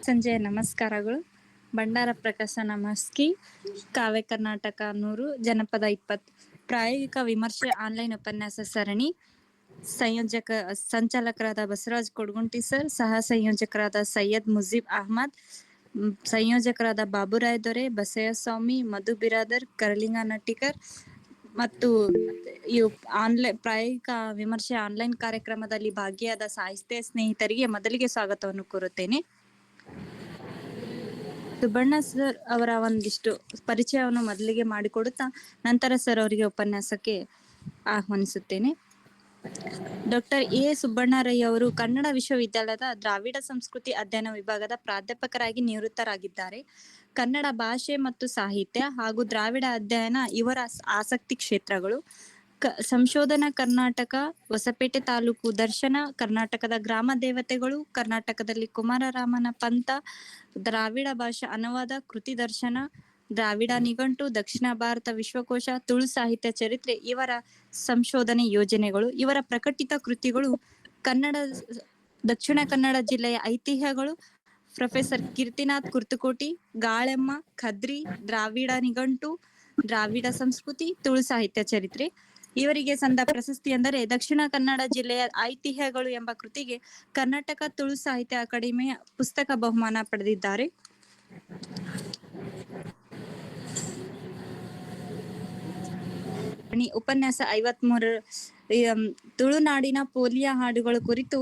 ಸಂಜೆಯ ನಮಸ್ಕಾರಗಳು. ಭಂಡಾರ ಪ್ರಕಾಶನ ಮಸ್ಕಿ, ಕಾವ್ಯ ಕರ್ನಾಟಕ 100, ಜನಪದ 20 ಪ್ರಾಯೋಗಿಕ ವಿಮರ್ಶೆ ಆನ್ಲೈನ್ ಉಪನ್ಯಾಸ ಸರಣಿ. ಸಂಚಾಲಕರಾದ ಬಸವರಾಜ್ ಕೊಡಗುಂಟಿ ಸರ್, ಸಹ ಸಂಯೋಜಕರಾದ ಸೈಯದ್ ಮುಜೀಬ್ ಅಹಮದ್, ಸಂಯೋಜಕರಾದ ಬಾಬುರಾಯ್ ದೊರೆ, ಬಸಯ್ಯಸ್ವಾಮಿ, ಮಧು ಬಿರಾದರ್, ಕರಲಿಂಗ ನಟ್ಟಿಕರ್ ಮತ್ತು ಆನ್ಲೈನ್ ಪ್ರಾಯೋಗಿಕ ವಿಮರ್ಶೆ ಆನ್ಲೈನ್ ಕಾರ್ಯಕ್ರಮದಲ್ಲಿ ಭಾಗಿಯಾದ ಸಾಹಿತ್ಯ ಸ್ನೇಹಿತರಿಗೆ ಮೊದಲಿಗೆ ಸ್ವಾಗತವನ್ನು ಕೋರುತ್ತೇನೆ. ಸುಬ್ಬಣ್ಣ ಸರ್ ಅವರ ಒಂದಿಷ್ಟು ಪರಿಚಯವನ್ನು ಮೊದಲಿಗೆ ಮಾಡಿಕೊಡುತ್ತಾ ನಂತರ ಸರ್ ಅವರಿಗೆ ಉಪನ್ಯಾಸಕ್ಕೆ ಆಹ್ವಾನಿಸುತ್ತೇನೆ. ಡಾಕ್ಟರ್ ಎ ಸುಬ್ಬಣ್ಣರೈ ಅವರು ಕನ್ನಡ ವಿಶ್ವವಿದ್ಯಾಲಯದ ದ್ರಾವಿಡ ಸಂಸ್ಕೃತಿ ಅಧ್ಯಯನ ವಿಭಾಗದ ಪ್ರಾಧ್ಯಾಪಕರಾಗಿ ನಿವೃತ್ತರಾಗಿದ್ದಾರೆ. ಕನ್ನಡ ಭಾಷೆ ಮತ್ತು ಸಾಹಿತ್ಯ ಹಾಗೂ ದ್ರಾವಿಡ ಅಧ್ಯಯನ ಇವರ ಆಸಕ್ತಿ ಕ್ಷೇತ್ರಗಳು. ಸಂಶೋಧನಾ ಕರ್ನಾಟಕ, ಹೊಸಪೇಟೆ ತಾಲೂಕು ದರ್ಶನ, ಕರ್ನಾಟಕದ ಗ್ರಾಮ ದೇವತೆಗಳು, ಕರ್ನಾಟಕದಲ್ಲಿ ಕುಮಾರರಾಮನ ಪಂಥ, ದ್ರಾವಿಡ ಭಾಷಾ ಅನುವಾದ, ಕೃತಿ ದರ್ಶನ, ದ್ರಾವಿಡ ನಿಘಂಟು, ದಕ್ಷಿಣ ಭಾರತ ವಿಶ್ವಕೋಶ, ತುಳು ಸಾಹಿತ್ಯ ಚರಿತ್ರೆ ಇವರ ಸಂಶೋಧನೆ ಯೋಜನೆಗಳು. ಇವರ ಪ್ರಕಟಿತ ಕೃತಿಗಳು ದಕ್ಷಿಣ ಕನ್ನಡ ಜಿಲ್ಲೆಯ ಐತಿಹ್ಯಗಳು, ಪ್ರೊಫೆಸರ್ ಕೀರ್ತಿನಾಥ್ ಕುರ್ತಕೋಟಿ, ಗಾಳೆಮ್ಮ, ಖದ್ರಿ, ದ್ರಾವಿಡ ನಿಘಂಟು, ದ್ರಾವಿಡ ಸಂಸ್ಕೃತಿ, ತುಳು ಸಾಹಿತ್ಯ ಚರಿತ್ರೆ. ಇವರಿಗೆ ಸಂದ ಪ್ರಶಸ್ತಿ ಎಂದರೆ ದಕ್ಷಿಣ ಕನ್ನಡ ಜಿಲ್ಲೆಯ ಐತಿಹ್ಯಗಳು ಎಂಬ ಕೃತಿಗೆ ಕರ್ನಾಟಕ ತುಳು ಸಾಹಿತ್ಯ ಅಕಾಡೆಮಿಯ ಪುಸ್ತಕ ಬಹುಮಾನ ಪಡೆದಿದ್ದಾರೆ. ಉಪನ್ಯಾಸ 53 ತುಳುನಾಡಿನ ಪೋಲಿಯಾ ಹಾಡುಗಳ ಕುರಿತು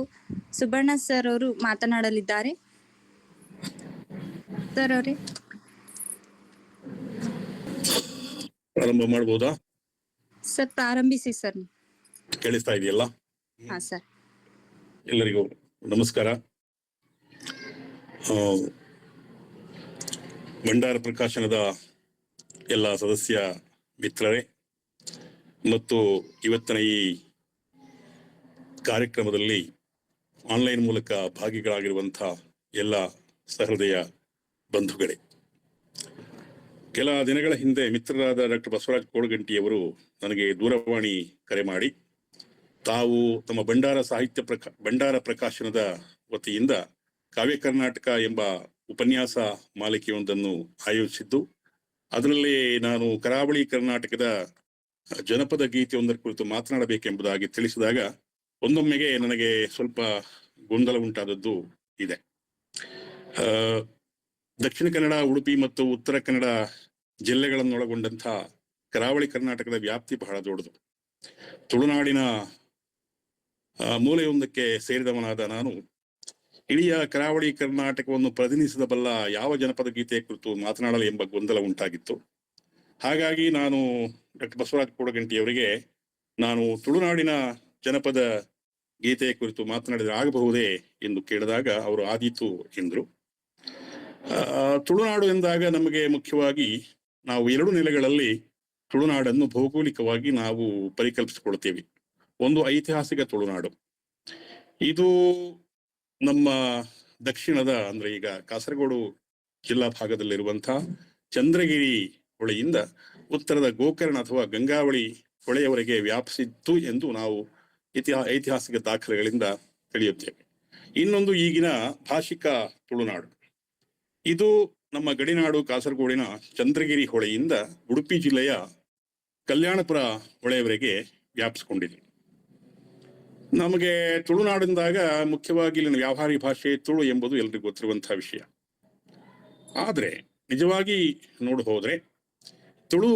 ಸುಬ್ಬಣ್ಣ ಸರ್ ಅವರು ಮಾತನಾಡಲಿದ್ದಾರೆ. ಸರ್ ಅವರೇ ಪ್ರಾರಂಭ ಮಾಡಬಹುದಾ? ಸರ್ ಪ್ರಾರಂಭಿಸಿ ಸರ್. ಕೇಳಿಸ್ತಾ ಇದೆಯಲ್ಲ? ಹಾ ಸರ್. ಎಲ್ಲರಿಗೂ ನಮಸ್ಕಾರ. ಭಂಡಾರ ಪ್ರಕಾಶನದ ಎಲ್ಲ ಸದಸ್ಯ ಮಿತ್ರರೇ ಮತ್ತು ಇವತ್ತಿನ ಈ ಕಾರ್ಯಕ್ರಮದಲ್ಲಿ ಆನ್ಲೈನ್ ಮೂಲಕ ಭಾಗಿಗಳಾಗಿರುವಂತಹ ಎಲ್ಲ ಸಹೃದಯ ಬಂಧುಗಳೇ, ಕೆಲ ದಿನಗಳ ಹಿಂದೆ ಮಿತ್ರರಾದ ಡಾಕ್ಟರ್ ಬಸವರಾಜ್ ಕೋಡಗಂಟಿಯವರು ನನಗೆ ದೂರವಾಣಿ ಕರೆ ಮಾಡಿ ತಾವು ತಮ್ಮ ಭಂಡಾರ ಪ್ರಕಾಶನದ ವತಿಯಿಂದ ಕಾವ್ಯ ಕರ್ನಾಟಕ ಎಂಬ ಉಪನ್ಯಾಸ ಮಾಲಿಕೆಯೊಂದನ್ನು ಆಯೋಜಿಸಿದ್ದು, ಅದರಲ್ಲಿ ನಾನು ಕರಾವಳಿ ಕರ್ನಾಟಕದ ಜನಪದ ಗೀತೆಯೊಂದರ ಕುರಿತು ಮಾತನಾಡಬೇಕೆಂಬುದಾಗಿ ತಿಳಿಸಿದಾಗ ಒಂದೊಮ್ಮೆಗೆ ನನಗೆ ಸ್ವಲ್ಪ ಗೊಂದಲ ಉಂಟಾದದ್ದು ಇದೆ. ದಕ್ಷಿಣ ಕನ್ನಡ, ಉಡುಪಿ ಮತ್ತು ಉತ್ತರ ಕನ್ನಡ ಜಿಲ್ಲೆಗಳನ್ನೊಳಗೊಂಡಂತಹ ಕರಾವಳಿ ಕರ್ನಾಟಕದ ವ್ಯಾಪ್ತಿ ಬಹಳ ದೊಡ್ಡದು. ತುಳುನಾಡಿನ ಮೂಲೆಯೊಂದಕ್ಕೆ ಸೇರಿದವನಾದ ನಾನು ಇಡೀ ಕರಾವಳಿ ಕರ್ನಾಟಕವನ್ನು ಪ್ರತಿನಿಧಿಸಬಲ್ಲ ಯಾವ ಜನಪದ ಗೀತೆಯ ಕುರಿತು ಮಾತನಾಡಲು ಎಂಬ ಗೊಂದಲ ಉಂಟಾಗಿತ್ತು. ಹಾಗಾಗಿ ನಾನು ಡಾಕ್ಟರ್ ಬಸವರಾಜ್ ಕೋಡಗಂಟಿಯವರಿಗೆ ನಾನು ತುಳುನಾಡಿನ ಜನಪದ ಗೀತೆಯ ಕುರಿತು ಮಾತನಾಡಿದರೆ ಆಗಬಹುದೇ ಎಂದು ಕೇಳಿದಾಗ ಅವರು ಆದೀತು ಎಂದರು. ತುಳುನಾಡು ಎಂದಾಗ ನಮಗೆ ಮುಖ್ಯವಾಗಿ ನಾವು 2 ನೆಲೆಗಳಲ್ಲಿ ತುಳುನಾಡನ್ನು ಭೌಗೋಳಿಕವಾಗಿ ನಾವು ಪರಿಕಲ್ಪಿಸಿಕೊಳ್ತೇವೆ. ಒಂದು ಐತಿಹಾಸಿಕ ತುಳುನಾಡು, ಇದು ನಮ್ಮ ದಕ್ಷಿಣದ ಅಂದ್ರೆ ಈಗ ಕಾಸರಗೋಡು ಜಿಲ್ಲಾ ಭಾಗದಲ್ಲಿರುವಂತಹ ಚಂದ್ರಗಿರಿ ಹೊಳೆಯಿಂದ ಉತ್ತರದ ಗೋಕರ್ಣ ಅಥವಾ ಗಂಗಾವಳಿ ಹೊಳೆಯವರೆಗೆ ವ್ಯಾಪಿಸಿತ್ತು ಎಂದು ನಾವು ಐತಿಹಾಸಿಕ ದಾಖಲೆಗಳಿಂದ ತಿಳಿಯುತ್ತೇವೆ. ಇನ್ನೊಂದು ಈಗಿನ ಭಾಷಿಕ ತುಳುನಾಡು, ಇದು ನಮ್ಮ ಗಡಿನಾಡು ಕಾಸರಗೋಡಿನ ಚಂದ್ರಗಿರಿ ಹೊಳೆಯಿಂದ ಉಡುಪಿ ಜಿಲ್ಲೆಯ ಕಲ್ಯಾಣಪುರ ಹೊಳೆಯವರೆಗೆ ವ್ಯಾಪಿಸಿಕೊಂಡಿದೆ. ನಮಗೆ ತುಳುನಾಡಿಂದಾಗ ಮುಖ್ಯವಾಗಿ ಇಲ್ಲಿನ ವ್ಯಾವಹಾರಿಕ ಭಾಷೆ ತುಳು ಎಂಬುದು ಎಲ್ರಿಗೂ ಗೊತ್ತಿರುವಂತಹ ವಿಷಯ. ಆದರೆ ನಿಜವಾಗಿ ಹೋದ್ರೆ ತುಳು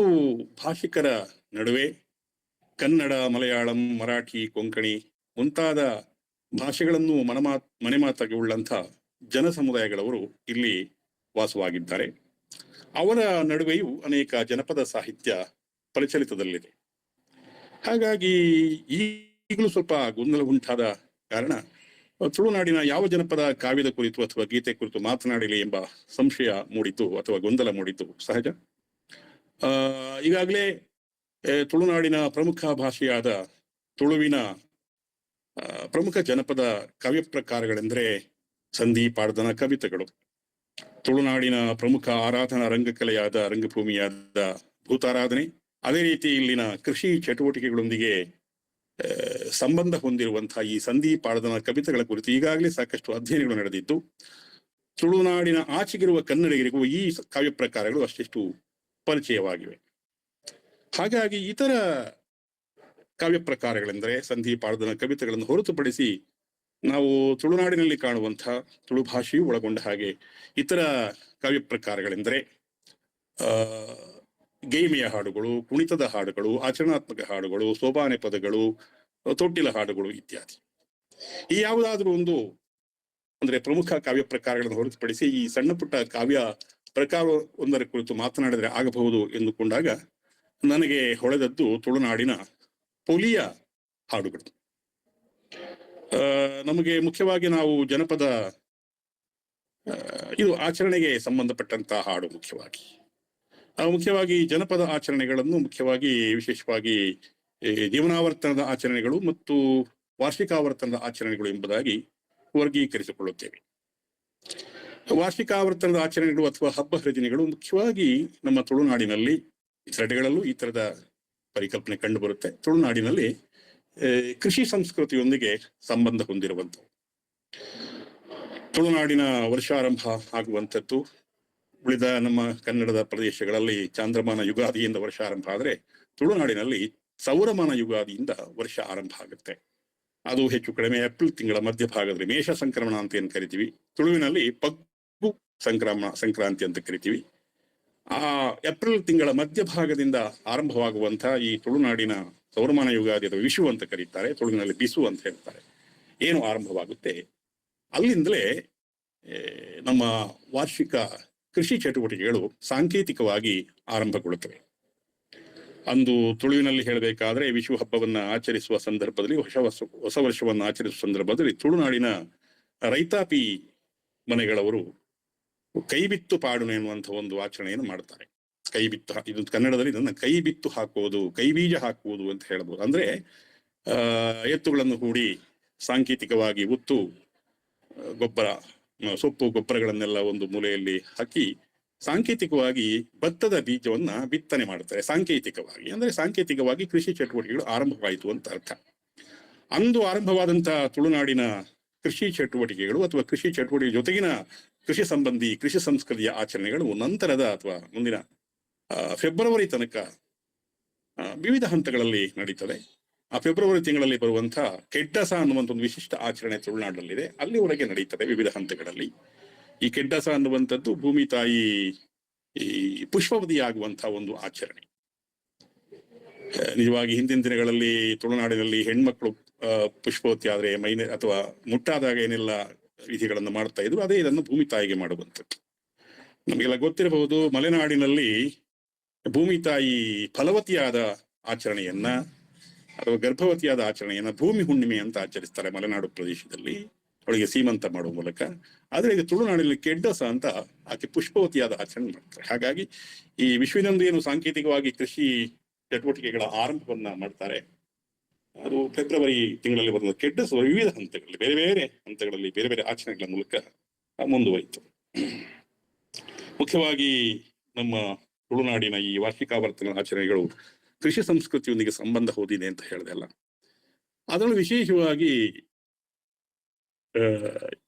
ಭಾಷಿಕರ ನಡುವೆ ಕನ್ನಡ, ಮಲಯಾಳಂ, ಮರಾಠಿ, ಕೊಂಕಣಿ ಮುಂತಾದ ಭಾಷೆಗಳನ್ನು ಮನೆಮಾತಾಗಿ ಉಳ್ಳಂಥ ಜನ ಸಮುದಾಯಗಳವರು ಇಲ್ಲಿ ವಾಸವಾಗಿದ್ದಾರೆ. ಅವರ ನಡುವೆಯೂ ಅನೇಕ ಜನಪದ ಸಾಹಿತ್ಯ ಪ್ರಚಲಿತದಲ್ಲಿದೆ. ಹಾಗಾಗಿ ಈಗಲೂ ಸ್ವಲ್ಪ ಗೊಂದಲ ಉಂಟಾದ ಕಾರಣ ತುಳುನಾಡಿನ ಯಾವ ಜನಪದ ಕಾವ್ಯದ ಕುರಿತು ಅಥವಾ ಗೀತೆ ಕುರಿತು ಮಾತನಾಡಲಿ ಎಂಬ ಸಂಶಯ ಮೂಡಿತು ಅಥವಾ ಗೊಂದಲ ಮೂಡಿತು ಸಹಜ. ಈಗಾಗಲೇ ತುಳುನಾಡಿನ ಪ್ರಮುಖ ಭಾಷೆಯಾದ ತುಳುವಿನ ಪ್ರಮುಖ ಜನಪದ ಕಾವ್ಯ ಪ್ರಕಾರಗಳೆಂದರೆ ಸಂಧಿ, ಪಾಡ್ದನ, ಕವಿತೆಗಳು. ತುಳುನಾಡಿನ ಪ್ರಮುಖ ಆರಾಧನಾ ರಂಗಕಲೆಯಾದ ರಂಗಭೂಮಿಯಾದ ಭೂತಾರಾಧನೆ, ಅದೇ ರೀತಿ ಇಲ್ಲಿನ ಕೃಷಿ ಚಟುವಟಿಕೆಗಳೊಂದಿಗೆ ಸಂಬಂಧ ಹೊಂದಿರುವಂತಹ ಈ ಸಂಧಿ, ಪಾಡ್ದನ, ಕವಿತೆಗಳ ಕುರಿತು ಈಗಾಗಲೇ ಸಾಕಷ್ಟು ಅಧ್ಯಯನಗಳು ನಡೆದಿದ್ದು ತುಳುನಾಡಿನ ಆಚೆಗಿರುವ ಕನ್ನಡಿಗರಿಗೂ ಈ ಕಾವ್ಯ ಪ್ರಕಾರಗಳು ಅಷ್ಟಿಷ್ಟು ಪರಿಚಯವಾಗಿವೆ. ಹಾಗಾಗಿ ಇತರ ಕಾವ್ಯ ಪ್ರಕಾರಗಳೆಂದರೆ ಸಂಧಿ ಪಾಡ್ದನ ಕವಿತೆಗಳನ್ನು ಹೊರತುಪಡಿಸಿ ನಾವು ತುಳುನಾಡಿನಲ್ಲಿ ಕಾಣುವಂತಹ ತುಳು ಭಾಷೆಯು ಒಳಗೊಂಡ ಹಾಗೆ ಇತರ ಕಾವ್ಯ ಪ್ರಕಾರಗಳೆಂದರೆ ಗೈಮೆಯ ಹಾಡುಗಳು, ಕುಣಿತದ ಹಾಡುಗಳು, ಆಚರಣಾತ್ಮಕ ಹಾಡುಗಳು, ಸೋಬಾನೆ ಪದಗಳು, ತೊಟ್ಟಿಲ ಹಾಡುಗಳು ಇತ್ಯಾದಿ. ಈ ಯಾವುದಾದ್ರೂ ಒಂದು ಅಂದ್ರೆ ಪ್ರಮುಖ ಕಾವ್ಯ ಪ್ರಕಾರಗಳನ್ನು ಹೊರತುಪಡಿಸಿ ಈ ಸಣ್ಣ ಪುಟ್ಟ ಕಾವ್ಯ ಪ್ರಕಾರ ಒಂದರ ಕುರಿತು ಮಾತನಾಡಿದರೆ ಆಗಬಹುದು ಎಂದುಕೊಂಡಾಗ ನನಗೆ ಹೊಳೆದದ್ದು ತುಳುನಾಡಿನ ಪೊಲಿಯ ಹಾಡುಗಳು. ನಮಗೆ ಮುಖ್ಯವಾಗಿ ನಾವು ಜನಪದ ಇದು ಆಚರಣೆಗೆ ಸಂಬಂಧಪಟ್ಟಂತಹ ಹಾಡು ಮುಖ್ಯವಾಗಿ ಜನಪದ ಆಚರಣೆಗಳನ್ನು ಮುಖ್ಯವಾಗಿ ವಿಶೇಷವಾಗಿ ಜೀವನಾವರ್ತನದ ಆಚರಣೆಗಳು ಮತ್ತು ವಾರ್ಷಿಕಾವರ್ತನದ ಆಚರಣೆಗಳು ಎಂಬುದಾಗಿ ವರ್ಗೀಕರಿಸಿಕೊಳ್ಳುತ್ತೇವೆ. ವಾರ್ಷಿಕಾವರ್ತನದ ಆಚರಣೆಗಳು ಅಥವಾ ಹಬ್ಬ ಹರಿದಿನಗಳು ಮುಖ್ಯವಾಗಿ ನಮ್ಮ ತುಳುನಾಡಿನಲ್ಲಿ ಇತರೆಡೆಗಳಲ್ಲೂ ಈ ತರದ ಪರಿಕಲ್ಪನೆ ಕಂಡು ಬರುತ್ತೆ. ತುಳುನಾಡಿನಲ್ಲಿ ಕೃಷಿ ಸಂಸ್ಕೃತಿಯೊಂದಿಗೆ ಸಂಬಂಧ ಹೊಂದಿರುವಂಥವು. ತುಳುನಾಡಿನ ವರ್ಷಾರಂಭ ಆಗುವಂಥದ್ದು ಉಳಿದ ನಮ್ಮ ಕನ್ನಡದ ಪ್ರದೇಶಗಳಲ್ಲಿ ಚಾಂದ್ರಮಾನ ಯುಗಾದಿಯಿಂದ ವರ್ಷ ಆರಂಭ ಆದರೆ ತುಳುನಾಡಿನಲ್ಲಿ ಸೌರಮಾನ ಯುಗಾದಿಯಿಂದ ವರ್ಷ ಆರಂಭ ಆಗುತ್ತೆ. ಅದು ಹೆಚ್ಚು ಕಡಿಮೆ ಏಪ್ರಿಲ್ ತಿಂಗಳ ಮಧ್ಯಭಾಗದಲ್ಲಿ ಮೇಷ ಸಂಕ್ರಮಣ ಅಂತ ಏನು ಕರಿತೀವಿ, ತುಳುವಿನಲ್ಲಿ ಪಗ್ಗು ಸಂಕ್ರಾಂತಿ ಅಂತ ಕರಿತೀವಿ. ಆ ಏಪ್ರಿಲ್ ತಿಂಗಳ ಮಧ್ಯಭಾಗದಿಂದ ಆರಂಭವಾಗುವಂತಹ ಈ ತುಳುನಾಡಿನ ಸೌರಮಾನ ಯುಗಾದಿ ಅಥವಾ ವಿಷು ಅಂತ ಕರೀತಾರೆ, ತುಳುವಿನಲ್ಲಿ ಬಿಸು ಅಂತ ಹೇಳ್ತಾರೆ, ಏನು ಆರಂಭವಾಗುತ್ತೆ ಅಲ್ಲಿಂದಲೇ ನಮ್ಮ ವಾರ್ಷಿಕ ಕೃಷಿ ಚಟುವಟಿಕೆಗಳು ಸಾಂಕೇತಿಕವಾಗಿ ಆರಂಭಗೊಳ್ಳುತ್ತವೆ. ಅಂದು ತುಳುವಿನಲ್ಲಿ ಹೇಳಬೇಕಾದ್ರೆ ವಿಷು ಹಬ್ಬವನ್ನ ಆಚರಿಸುವ ಸಂದರ್ಭದಲ್ಲಿ ಹೊಸ ವರ್ಷವನ್ನು ಆಚರಿಸುವ ಸಂದರ್ಭದಲ್ಲಿ ತುಳುನಾಡಿನ ರೈತಾಪಿ ಮನೆಗಳವರು ಕೈಬಿತ್ತು ಪಾಡುನೆ ಎನ್ನುವಂತಹ ಒಂದು ಆಚರಣೆಯನ್ನು ಮಾಡ್ತಾರೆ. ಕೈಬಿತ್ತು, ಇದು ಕನ್ನಡದಲ್ಲಿ ಇದನ್ನ ಕೈ ಬಿತ್ತು ಹಾಕುವುದು, ಕೈ ಬೀಜ ಹಾಕುವುದು ಅಂತ ಹೇಳ್ಬೋದು. ಅಂದ್ರೆ ಎತ್ತುಗಳನ್ನು ಹೂಡಿ ಸಾಂಕೇತಿಕವಾಗಿ ಉತ್ತು ಗೊಬ್ಬರ, ಸೊಪ್ಪು ಗೊಬ್ಬರಗಳನ್ನೆಲ್ಲ ಒಂದು ಮೂಲೆಯಲ್ಲಿ ಹಾಕಿ ಸಾಂಕೇತಿಕವಾಗಿ ಭತ್ತದ ಬೀಜವನ್ನ ಬಿತ್ತನೆ ಮಾಡ್ತಾರೆ. ಸಾಂಕೇತಿಕವಾಗಿ ಕೃಷಿ ಚಟುವಟಿಕೆಗಳು ಆರಂಭವಾಯಿತು ಅಂತ ಅರ್ಥ. ಅಂದು ಆರಂಭವಾದಂತಹ ತುಳುನಾಡಿನ ಕೃಷಿ ಚಟುವಟಿಕೆಗಳು ಅಥವಾ ಕೃಷಿ ಚಟುವಟಿಕೆ ಜೊತೆಗಿನ ಕೃಷಿ ಸಂಬಂಧಿ ಕೃಷಿ ಸಂಸ್ಕೃತಿಯ ಆಚರಣೆಗಳು ನಂತರದ ಅಥವಾ ಮುಂದಿನ ಫೆಬ್ರವರಿ ತನಕ ವಿವಿಧ ಹಂತಗಳಲ್ಲಿ ನಡೀತದೆ. ಆ ಫೆಬ್ರವರಿ ತಿಂಗಳಲ್ಲಿ ಬರುವಂತಹ ಕೆಡ್ಡಸ ಅನ್ನುವಂಥ ಒಂದು ವಿಶಿಷ್ಟ ಆಚರಣೆ ತುಳುನಾಡಿನಲ್ಲಿದೆ, ಅಲ್ಲಿವರೆಗೆ ನಡೀತದೆ ವಿವಿಧ ಹಂತಗಳಲ್ಲಿ. ಈ ಕೆಡ್ಡಸ ಅನ್ನುವಂಥದ್ದು ಭೂಮಿ ತಾಯಿ ಈ ಪುಷ್ಪವತಿ ಆಗುವಂತಹ ಒಂದು ಆಚರಣೆ. ನಿಜವಾಗಿ ಹಿಂದಿನ ದಿನಗಳಲ್ಲಿ ತುಳುನಾಡಿನಲ್ಲಿ ಹೆಣ್ಮಕ್ಳು ಪುಷ್ಪವತಿ ಆದ್ರೆ ಮೈನೆ ಅಥವಾ ಮುಟ್ಟಾದಾಗ ಏನೆಲ್ಲ ವಿಧಿಗಳನ್ನು ಮಾಡ್ತಾ ಇದ್ರು, ಅದೇ ಇದನ್ನು ಭೂಮಿ ತಾಯಿಗೆ ಮಾಡುವಂಥದ್ದು. ನಮಗೆಲ್ಲ ಗೊತ್ತಿರಬಹುದು, ಮಲೆನಾಡಿನಲ್ಲಿ ಭೂಮಿ ತಾಯಿ ಫಲವತಿಯಾದ ಆಚರಣೆಯನ್ನ ಅಥವಾ ಗರ್ಭವತಿಯಾದ ಆಚರಣೆಯನ್ನ ಭೂಮಿ ಹುಣ್ಣಿಮೆ ಅಂತ ಆಚರಿಸ್ತಾರೆ ಮಲೆನಾಡು ಪ್ರದೇಶದಲ್ಲಿ, ಅವಳಿಗೆ ಸೀಮಂತ ಮಾಡುವ ಮೂಲಕ. ಆದ್ರೆ ಈಗ ತುಳುನಾಡಿನಲ್ಲಿ ಕೆಡ್ಡಸ ಅಂತ ಆಕೆ ಪುಷ್ಪವತಿಯಾದ ಆಚರಣೆ ಮಾಡ್ತಾರೆ. ಹಾಗಾಗಿ ಈ ವಿಶ್ವದೊಂದು ಏನು ಸಾಂಕೇತಿಕವಾಗಿ ಕೃಷಿ ಚಟುವಟಿಕೆಗಳ ಆರಂಭವನ್ನ ಮಾಡ್ತಾರೆ, ಅದು ಫೆಬ್ರವರಿ ತಿಂಗಳಲ್ಲಿ ಬರುವ ಕೆಡ್ಡಸ ವಿವಿಧ ಹಂತಗಳಲ್ಲಿ ಬೇರೆ ಬೇರೆ ಹಂತಗಳಲ್ಲಿ ಬೇರೆ ಬೇರೆ ಆಚರಣೆಗಳ ಮೂಲಕ ಮುಂದುವರಿತು. ಮುಖ್ಯವಾಗಿ ನಮ್ಮ ತುಳುನಾಡಿನ ಈ ವಾರ್ಷಿಕಾವರ್ತನ ಆಚರಣೆಗಳು ಕೃಷಿ ಸಂಸ್ಕೃತಿಯೊಂದಿಗೆ ಸಂಬಂಧ ಹೊಂದಿದೆ ಅಂತ ಹೇಳಿದೆ ಅಲ್ಲ. ಅದರಲ್ಲೂ ವಿಶೇಷವಾಗಿ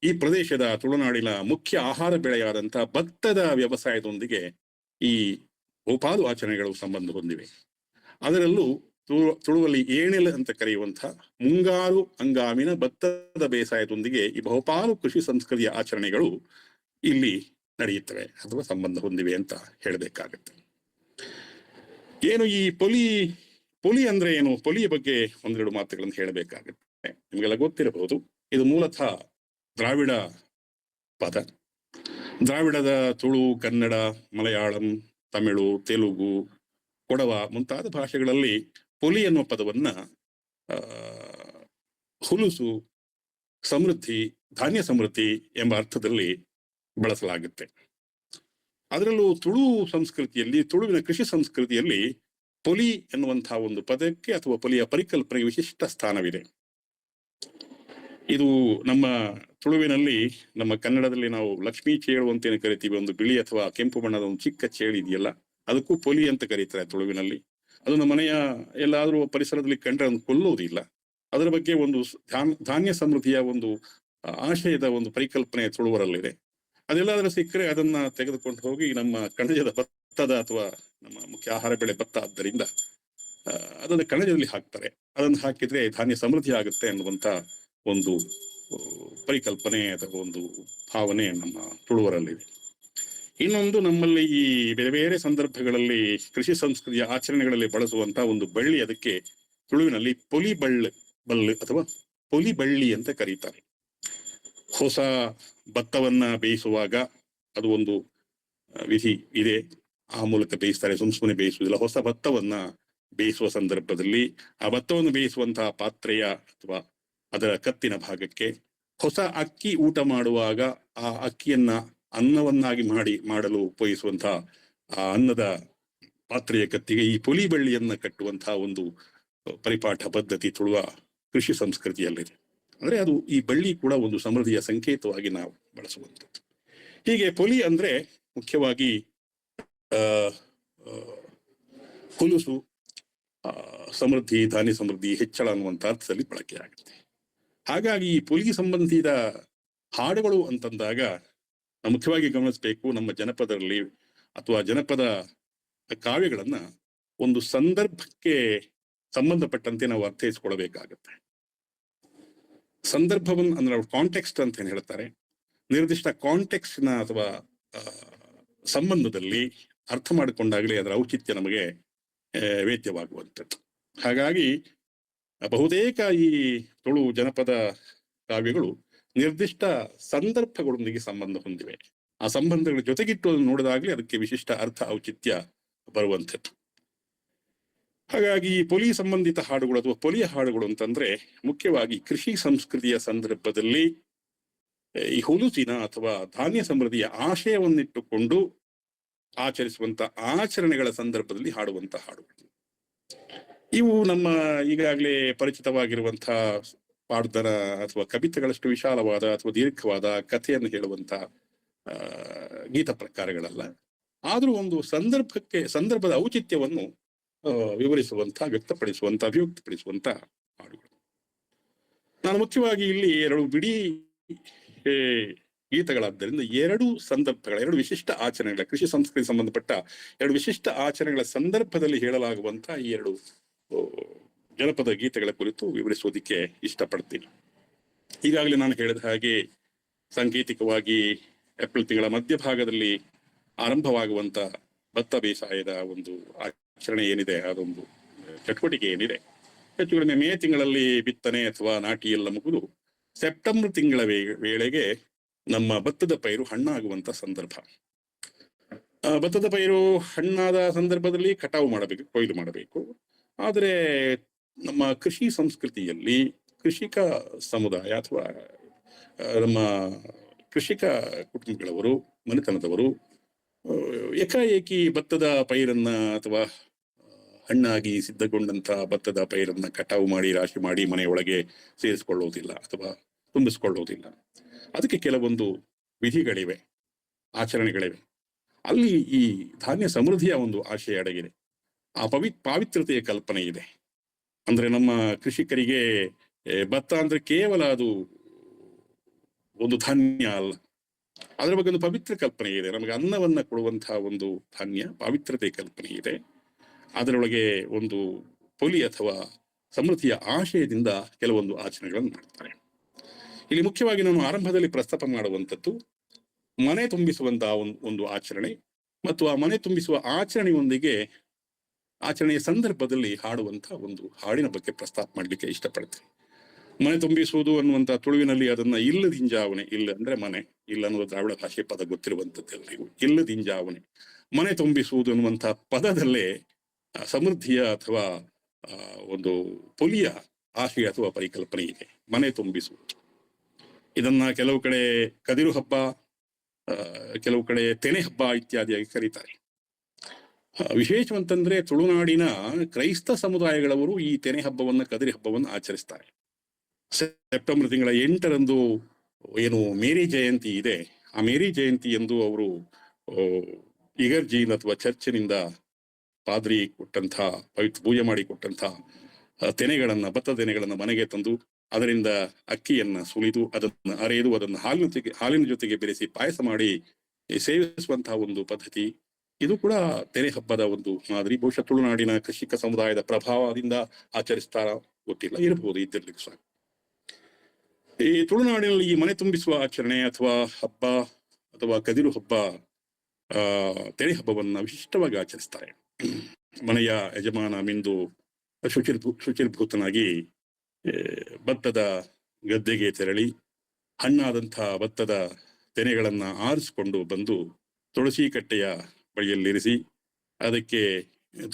ಈ ಪ್ರದೇಶದ ತುಳುನಾಡಿನ ಮುಖ್ಯ ಆಹಾರ ಬೆಳೆಯಾದಂತಹ ಭತ್ತದ ವ್ಯವಸಾಯದೊಂದಿಗೆ ಈ ಬಹುಪಾಲು ಆಚರಣೆಗಳು ಸಂಬಂಧ ಹೊಂದಿವೆ. ಅದರಲ್ಲೂ ತುಳುವಲ್ಲಿ ಏಣೆಲ್ ಅಂತ ಕರೆಯುವಂತಹ ಮುಂಗಾರು ಹಂಗಾಮಿನ ಭತ್ತದ ಬೇಸಾಯದೊಂದಿಗೆ ಈ ಬಹುಪಾಲು ಕೃಷಿ ಸಂಸ್ಕೃತಿಯ ಆಚರಣೆಗಳು ಇಲ್ಲಿ ನಡೆಯುತ್ತವೆ ಅಥವಾ ಸಂಬಂಧ ಹೊಂದಿವೆ ಅಂತ ಹೇಳಬೇಕಾಗತ್ತೆ. ಏನು ಈ ಪೊಲಿ ಅಂದ್ರೆ ಏನು, ಪೊಲಿಯ ಬಗ್ಗೆ ಒಂದೆರಡು ಮಾತುಗಳನ್ನು ಹೇಳಬೇಕಾಗುತ್ತೆ. ನಿಮಗೆಲ್ಲ ಗೊತ್ತಿರಬಹುದು, ಇದು ಮೂಲತಃ ದ್ರಾವಿಡ ಪದ. ದ್ರಾವಿಡದ ತುಳು, ಕನ್ನಡ, ಮಲಯಾಳಂ, ತಮಿಳು, ತೆಲುಗು, ಕೊಡವ ಮುಂತಾದ ಭಾಷೆಗಳಲ್ಲಿ ಪೊಲಿ ಎನ್ನುವ ಪದವನ್ನ ಹುಲುಸು, ಸಮೃದ್ಧಿ, ಧಾನ್ಯ ಸಮೃದ್ಧಿ ಎಂಬ ಅರ್ಥದಲ್ಲಿ ಬಳಸಲಾಗುತ್ತೆ. ಅದರಲ್ಲೂ ತುಳು ಸಂಸ್ಕೃತಿಯಲ್ಲಿ, ತುಳುವಿನ ಕೃಷಿ ಸಂಸ್ಕೃತಿಯಲ್ಲಿ ಪೊಲಿ ಎನ್ನುವಂತಹ ಒಂದು ಪದಕ್ಕೆ ಅಥವಾ ಪೊಲಿಯ ಪರಿಕಲ್ಪನೆಗೆ ವಿಶಿಷ್ಟ ಸ್ಥಾನವಿದೆ. ಇದು ನಮ್ಮ ತುಳುವಿನಲ್ಲಿ, ನಮ್ಮ ಕನ್ನಡದಲ್ಲಿ ನಾವು ಲಕ್ಷ್ಮೀ ಚೇಳು ಅಂತೇನು ಕರಿತೀವಿ, ಒಂದು ಬಿಳಿ ಅಥವಾ ಕೆಂಪು ಬಣ್ಣದ ಒಂದು ಚಿಕ್ಕ ಚೇಳು ಇದೆಯಲ್ಲ, ಅದಕ್ಕೂ ಪೊಲಿ ಅಂತ ಕರೀತಾರೆ ತುಳುವಿನಲ್ಲಿ. ಅದು ನಮ್ಮ ಮನೆಯ ಎಲ್ಲಾದ್ರೂ ಪರಿಸರದಲ್ಲಿ ಕಂಡ್ರೆ ಅದನ್ನು ಕೊಲ್ಲುವುದಿಲ್ಲ. ಅದರ ಬಗ್ಗೆ ಒಂದು ಧಾನ್ಯ ಸಮೃದ್ಧಿಯ ಒಂದು ಆಶಯದ ಒಂದು ಪರಿಕಲ್ಪನೆ ತುಳುವರಲ್ಲಿದೆ. ಅದೆಲ್ಲಾದ್ರೂ ಸಿಕ್ಕರೆ ಅದನ್ನ ತೆಗೆದುಕೊಂಡು ಹೋಗಿ ನಮ್ಮ ಕಣಜದ ಭತ್ತದ ಅಥವಾ ನಮ್ಮ ಮುಖ್ಯ ಆಹಾರ ಬೆಳೆ ಭತ್ತ ಆದ್ದರಿಂದ ಅದನ್ನು ಕಣಜದಲ್ಲಿ ಹಾಕ್ತಾರೆ. ಅದನ್ನು ಹಾಕಿದ್ರೆ ಧಾನ್ಯ ಸಮೃದ್ಧಿ ಆಗುತ್ತೆ ಅನ್ನುವಂತ ಒಂದು ಪರಿಕಲ್ಪನೆ ಅಥವಾ ಒಂದು ಭಾವನೆ ನಮ್ಮ ತುಳುವರಲ್ಲಿದೆ. ಇನ್ನೊಂದು, ನಮ್ಮಲ್ಲಿ ಈ ಬೇರೆ ಬೇರೆ ಸಂದರ್ಭಗಳಲ್ಲಿ ಕೃಷಿ ಸಂಸ್ಕೃತಿಯ ಆಚರಣೆಗಳಲ್ಲಿ ಬಳಸುವಂತ ಒಂದು ಬಳ್ಳಿ, ಅದಕ್ಕೆ ತುಳುವಿನಲ್ಲಿ ಬಲ್ಲು ಅಥವಾ ಬಳ್ಳಿ ಅಂತ ಕರೀತಾರೆ. ಹೊಸ ಭತ್ತವನ್ನ ಬೇಯಿಸುವಾಗ ಅದು ಒಂದು ವಿಧಿ ಇದೆ, ಆ ಮೂಲಕ ಬೇಯಿಸ್ತಾರೆ, ಸುಮ್ಮನೆ ಬೇಯಿಸುವುದಿಲ್ಲ. ಹೊಸ ಭತ್ತವನ್ನ ಬೇಯಿಸುವ ಸಂದರ್ಭದಲ್ಲಿ ಆ ಭತ್ತವನ್ನು ಬೇಯಿಸುವಂತಹ ಪಾತ್ರೆಯ ಅಥವಾ ಅದರ ಕತ್ತಿನ ಭಾಗಕ್ಕೆ ಹೊಸ ಅಕ್ಕಿ ಊಟ ಮಾಡುವಾಗ ಆ ಅಕ್ಕಿಯನ್ನ ಅನ್ನವನ್ನಾಗಿ ಮಾಡಲು ಉಪಯೋಗಿಸುವಂತಹ ಆ ಅನ್ನದ ಪಾತ್ರೆಯ ಕತ್ತಿಗೆ ಈ ಬಳ್ಳಿಯನ್ನ ಕಟ್ಟುವಂತಹ ಒಂದು ಪರಿಪಾಠ ಪದ್ಧತಿ ತುಳುವ ಕೃಷಿ ಸಂಸ್ಕೃತಿಯಲ್ಲಿದೆ. ಅಂದ್ರೆ ಅದು ಈ ಬಳ್ಳಿ ಕೂಡ ಒಂದು ಸಮೃದ್ಧಿಯ ಸಂಕೇತವಾಗಿ ನಾವು ಬಳಸುವಂಥದ್ದು. ಹೀಗೆ ಅಂದ್ರೆ ಮುಖ್ಯವಾಗಿ ಹುಲುಸು, ಸಮೃದ್ಧಿ, ಧಾನ್ಯ ಸಮೃದ್ಧಿ, ಹೆಚ್ಚಳ ಅನ್ನುವಂಥ ಅರ್ಥದಲ್ಲಿ ಬಳಕೆ ಆಗುತ್ತೆ. ಹಾಗಾಗಿ ಈ ಪುಲಿಗೆ ಸಂಬಂಧಿಸಿದ ಹಾಡುಗಳು ಅಂತಂದಾಗ ನಾವು ಮುಖ್ಯವಾಗಿ ಗಮನಿಸಬೇಕು, ನಮ್ಮ ಜನಪದರಲ್ಲಿ ಅಥವಾ ಜನಪದ ಕಾವ್ಯಗಳನ್ನ ಒಂದು ಸಂದರ್ಭಕ್ಕೆ ಸಂಬಂಧಪಟ್ಟಂತೆ ನಾವು ಅರ್ಥೈಸಿಕೊಳ್ಳಬೇಕಾಗತ್ತೆ. ಸಂದರ್ಭವನ್ನು ಅಂದ್ರೆ ಕಾಂಟೆಕ್ಸ್ಟ್ ಅಂತ ಏನ್ ಹೇಳ್ತಾರೆ, ನಿರ್ದಿಷ್ಟ ಕಾಂಟೆಕ್ಸ್ನ ಅಥವಾ ಸಂಬಂಧದಲ್ಲಿ ಅರ್ಥ ಮಾಡಿಕೊಂಡಾಗಲೇ ಅದರ ಔಚಿತ್ಯ ನಮಗೆ ವೇದ್ಯವಾಗುವಂಥದ್ದು. ಹಾಗಾಗಿ ಬಹುತೇಕ ಈ ತುಳು ಜನಪದ ಕಾವ್ಯಗಳು ನಿರ್ದಿಷ್ಟ ಸಂದರ್ಭಗಳೊಂದಿಗೆ ಸಂಬಂಧ ಹೊಂದಿವೆ. ಆ ಸಂಬಂಧಗಳ ಜೊತೆಗಿಟ್ಟು ನೋಡಿದಾಗಲೇ ಅದಕ್ಕೆ ವಿಶಿಷ್ಟ ಅರ್ಥ ಔಚಿತ್ಯ ಬರುವಂಥದ್ದು. ಹಾಗಾಗಿ ಪೊಲಿ ಸಂಬಂಧಿತ ಹಾಡುಗಳು ಅಥವಾ ಪೊಲಿಯ ಹಾಡುಗಳು ಅಂತಂದ್ರೆ ಮುಖ್ಯವಾಗಿ ಕೃಷಿ ಸಂಸ್ಕೃತಿಯ ಸಂದರ್ಭದಲ್ಲಿ ಈ ಹುಲುಸಿನ ಅಥವಾ ಧಾನ್ಯ ಸಮೃದ್ಧಿಯ ಆಶಯವನ್ನಿಟ್ಟುಕೊಂಡು ಆಚರಿಸುವಂತ ಆಚರಣೆಗಳ ಸಂದರ್ಭದಲ್ಲಿ ಹಾಡುವಂತ ಹಾಡುಗಳು. ಇವು ನಮ್ಮ ಈಗಾಗಲೇ ಪರಿಚಿತವಾಗಿರುವಂತಹ ಪಾಡ್ದನ ಅಥವಾ ಕವಿತೆಗಳಷ್ಟು ವಿಶಾಲವಾದ ಅಥವಾ ದೀರ್ಘವಾದ ಕಥೆಯನ್ನು ಹೇಳುವಂತ ಗೀತ ಪ್ರಕಾರಗಳಲ್ಲ. ಆದ್ರೂ ಒಂದು ಸಂದರ್ಭದ ಔಚಿತ್ಯವನ್ನು ವಿವರಿಸುವಂತ, ವ್ಯಕ್ತಪಡಿಸುವಂತ, ಅಭಿವ್ಯಕ್ತಪಡಿಸುವಂತ ಹಾಡುಗಳು. ನಾನು ಮುಖ್ಯವಾಗಿ ಇಲ್ಲಿ ಎರಡು ಬಿಡಿ ಗೀತೆಗಳಾದ್ದರಿಂದ ಎರಡು ಸಂದರ್ಭಗಳ, ಎರಡು ವಿಶಿಷ್ಟ ಆಚರಣೆಗಳ, ಕೃಷಿ ಸಂಸ್ಕೃತಿ ಸಂಬಂಧಪಟ್ಟ ಎರಡು ವಿಶಿಷ್ಟ ಆಚರಣೆಗಳ ಸಂದರ್ಭದಲ್ಲಿ ಹೇಳಲಾಗುವಂತ ಈ ಎರಡು ಜನಪದ ಗೀತೆಗಳ ಕುರಿತು ವಿವರಿಸೋದಿಕ್ಕೆ ಇಷ್ಟಪಡ್ತೀನಿ. ಈಗಾಗಲೇ ನಾನು ಹೇಳಿದ ಹಾಗೆ ಸಾಂಕೇತಿಕವಾಗಿ ಏಪ್ರಿಲ್ ತಿಂಗಳ ಮಧ್ಯಭಾಗದಲ್ಲಿ ಆರಂಭವಾಗುವಂತ ಭತ್ತ ಬೇಸಾಯದ ಒಂದು ಆಚರಣೆ ಏನಿದೆ, ಅದೊಂದು ಚಟುವಟಿಕೆ ಏನಿದೆ, ಹೆಚ್ಚು ಕಡಿಮೆ ಮೇ ತಿಂಗಳಲ್ಲಿ ಬಿತ್ತನೆ ಅಥವಾ ನಾಟಿ ಎಲ್ಲ ಮುಗಿದು ಸೆಪ್ಟೆಂಬರ್ ತಿಂಗಳ ವೇಳೆಗೆ ನಮ್ಮ ಭತ್ತದ ಪೈರು ಹಣ್ಣಾಗುವಂತ ಸಂದರ್ಭ. ಭತ್ತದ ಪೈರು ಹಣ್ಣಾದ ಸಂದರ್ಭದಲ್ಲಿ ಕಟಾವು ಮಾಡಬೇಕು, ಕೊಯ್ಲು ಮಾಡಬೇಕು. ಆದರೆ ನಮ್ಮ ಕೃಷಿ ಸಂಸ್ಕೃತಿಯಲ್ಲಿ ಕೃಷಿಕ ಸಮುದಾಯ ಅಥವಾ ನಮ್ಮ ಕೃಷಿಕ ಕುಟುಂಬಗಳವರು, ಮನೆತನದವರು ಏಕಾಏಕಿ ಭತ್ತದ ಪೈರನ್ನ ಅಥವಾ ಹಣ್ಣಾಗಿ ಸಿದ್ಧಗೊಂಡಂತ ಭತ್ತದ ಪೈರನ್ನ ಕಟಾವು ಮಾಡಿ ರಾಶಿ ಮಾಡಿ ಮನೆಯೊಳಗೆ ಸೇರಿಸಿಕೊಳ್ಳುವುದಿಲ್ಲ ಅಥವಾ ತುಂಬಿಸಿಕೊಳ್ಳುವುದಿಲ್ಲ. ಅದಕ್ಕೆ ಕೆಲವೊಂದು ವಿಧಿಗಳಿವೆ, ಆಚರಣೆಗಳಿವೆ. ಅಲ್ಲಿ ಈ ಧಾನ್ಯ ಸಮೃದ್ಧಿಯ ಒಂದು ಆಶಯ ಅಡಗಿದೆ, ಆ ಪಾವಿತ್ರತೆಯ ಕಲ್ಪನೆ ಇದೆ. ಅಂದ್ರೆ ನಮ್ಮ ಕೃಷಿಕರಿಗೆ ಭತ್ತ ಅಂದ್ರೆ ಕೇವಲ ಅದು ಒಂದು ಧಾನ್ಯ ಅಲ್ಲ, ಅದರ ಬಗ್ಗೆ ಒಂದು ಪವಿತ್ರ ಕಲ್ಪನೆ ಇದೆ. ನಮಗೆ ಅನ್ನವನ್ನ ಕೊಡುವಂತಹ ಒಂದು ಧಾನ್ಯ, ಪಾವಿತ್ರತೆ ಕಲ್ಪನೆ ಇದೆ. ಅದರೊಳಗೆ ಒಂದು ಪೊಲಿ ಅಥವಾ ಸಮೃದ್ಧಿಯ ಆಶಯದಿಂದ ಕೆಲವೊಂದು ಆಚರಣೆಗಳನ್ನು ಮಾಡ್ತಾರೆ. ಇಲ್ಲಿ ಮುಖ್ಯವಾಗಿ ನಾನು ಆರಂಭದಲ್ಲಿ ಪ್ರಸ್ತಾಪ ಮಾಡುವಂಥದ್ದು ಮನೆ ತುಂಬಿಸುವಂತಹ ಒಂದು ಆಚರಣೆ ಮತ್ತು ಆ ಮನೆ ತುಂಬಿಸುವ ಆಚರಣೆಯೊಂದಿಗೆ ಆಚರಣೆಯ ಸಂದರ್ಭದಲ್ಲಿ ಹಾಡುವಂತಹ ಒಂದು ಹಾಡಿನ ಬಗ್ಗೆ ಪ್ರಸ್ತಾಪ ಮಾಡಲಿಕ್ಕೆ ಇಷ್ಟಪಡ್ತೀನಿ. ಮನೆ ತುಂಬಿಸುವುದು ಅನ್ನುವಂಥ ತುಳುವಿನಲ್ಲಿ ಅದನ್ನ ಇಲ್ಲದಿಂಜಾವಣೆ, ಇಲ್ಲ ಅಂದ್ರೆ ಮನೆ, ಇಲ್ಲ ಅನ್ನುವ ದ್ರಾವಿಡ ಭಾಷೆ ಪದ ಗೊತ್ತಿರುವಂಥದ್ದೆಲ್ಲರಿಗೂ. ಇಲ್ಲದಿಂಜಾವಣೆ, ಮನೆ ತುಂಬಿಸುವುದು ಅನ್ನುವಂತಹ ಪದದಲ್ಲೇ ಸಮೃದ್ಧಿಯ ಅಥವಾ ಒಂದು ಪೊಲಿಯ ಆಶಯ ಅಥವಾ ಪರಿಕಲ್ಪನೆ ಇದೆ, ಮನೆ ತುಂಬಿಸುವುದು. ಇದನ್ನ ಕೆಲವು ಕಡೆ ಕದಿರು ಹಬ್ಬ, ಕೆಲವು ಕಡೆ ತೆನೆ ಹಬ್ಬ ಇತ್ಯಾದಿಯಾಗಿ ಕರೀತಾರೆ. ವಿಶೇಷವಂತಂದ್ರೆ ತುಳುನಾಡಿನ ಕ್ರೈಸ್ತ ಸಮುದಾಯಗಳವರು ಈ ತೆನೆ ಹಬ್ಬವನ್ನ, ಕದಿರಿ ಹಬ್ಬವನ್ನು ಆಚರಿಸ್ತಾರೆ. ಸೆಪ್ಟೆಂಬರ್ ತಿಂಗಳ 8ರಂದು ಏನು ಮೇರಿ ಜಯಂತಿ ಇದೆ, ಆ ಮೇರಿ ಜಯಂತಿ ಎಂದು ಅವರು ಇಗರ್ಜಿನ್ ಅಥವಾ ಚರ್ಚಿನಿಂದ ಪಾದ್ರಿ ಕೊಟ್ಟಂತಹ, ಪವಿತ್ರ ಪೂಜೆ ಮಾಡಿ ಕೊಟ್ಟಂತಹ ತೆನೆಗಳನ್ನ, ಭತ್ತ ತೆನೆಗಳನ್ನ ಮನೆಗೆ ತಂದು ಅದರಿಂದ ಅಕ್ಕಿಯನ್ನ ಸುಲಿದು ಅದನ್ನು ಅರೆದು ಅದನ್ನು ಹಾಲಿನ ಜೊತೆಗೆ ಬೆರೆಸಿ ಪಾಯಸ ಮಾಡಿ ಸೇವಿಸುವಂತಹ ಒಂದು ಪದ್ಧತಿ. ಇದು ಕೂಡ ತೆನೆ ಹಬ್ಬದ ಒಂದು ಮಾದರಿ. ಬಹುಶಃ ತುಳುನಾಡಿನ ಕೃಷಿಕ ಸಮುದಾಯದ ಪ್ರಭಾವದಿಂದ ಆಚರಿಸ್ತಾರ, ಗೊತ್ತಿಲ್ಲ, ಇರಬಹುದು, ಇದ್ದಿರ್ಲಿಕ್ಕೆ ಸಾಕು. ಈ ತುಳುನಾಡಿನಲ್ಲಿ ಈ ಮನೆ ತುಂಬಿಸುವ ಆಚರಣೆ ಅಥವಾ ಹಬ್ಬ ಅಥವಾ ಕದಿರು ಹಬ್ಬ, ತೆನೆ ಹಬ್ಬವನ್ನ ವಿಶಿಷ್ಟವಾಗಿ ಆಚರಿಸ್ತಾರೆ. ಮನೆಯ ಯಜಮಾನ ಮಿಂದು ಶುಚಿರ್ಭೂತನಾಗಿ ಭತ್ತದ ಗದ್ದೆಗೆ ತೆರಳಿ ಹಣ್ಣಾದಂತಹ ಭತ್ತದ ತೆನೆಗಳನ್ನ ಆರಿಸಿಕೊಂಡು ಬಂದು ತುಳಸಿ ಕಟ್ಟೆಯ ಬಳಿಯಲ್ಲಿರಿಸಿ ಅದಕ್ಕೆ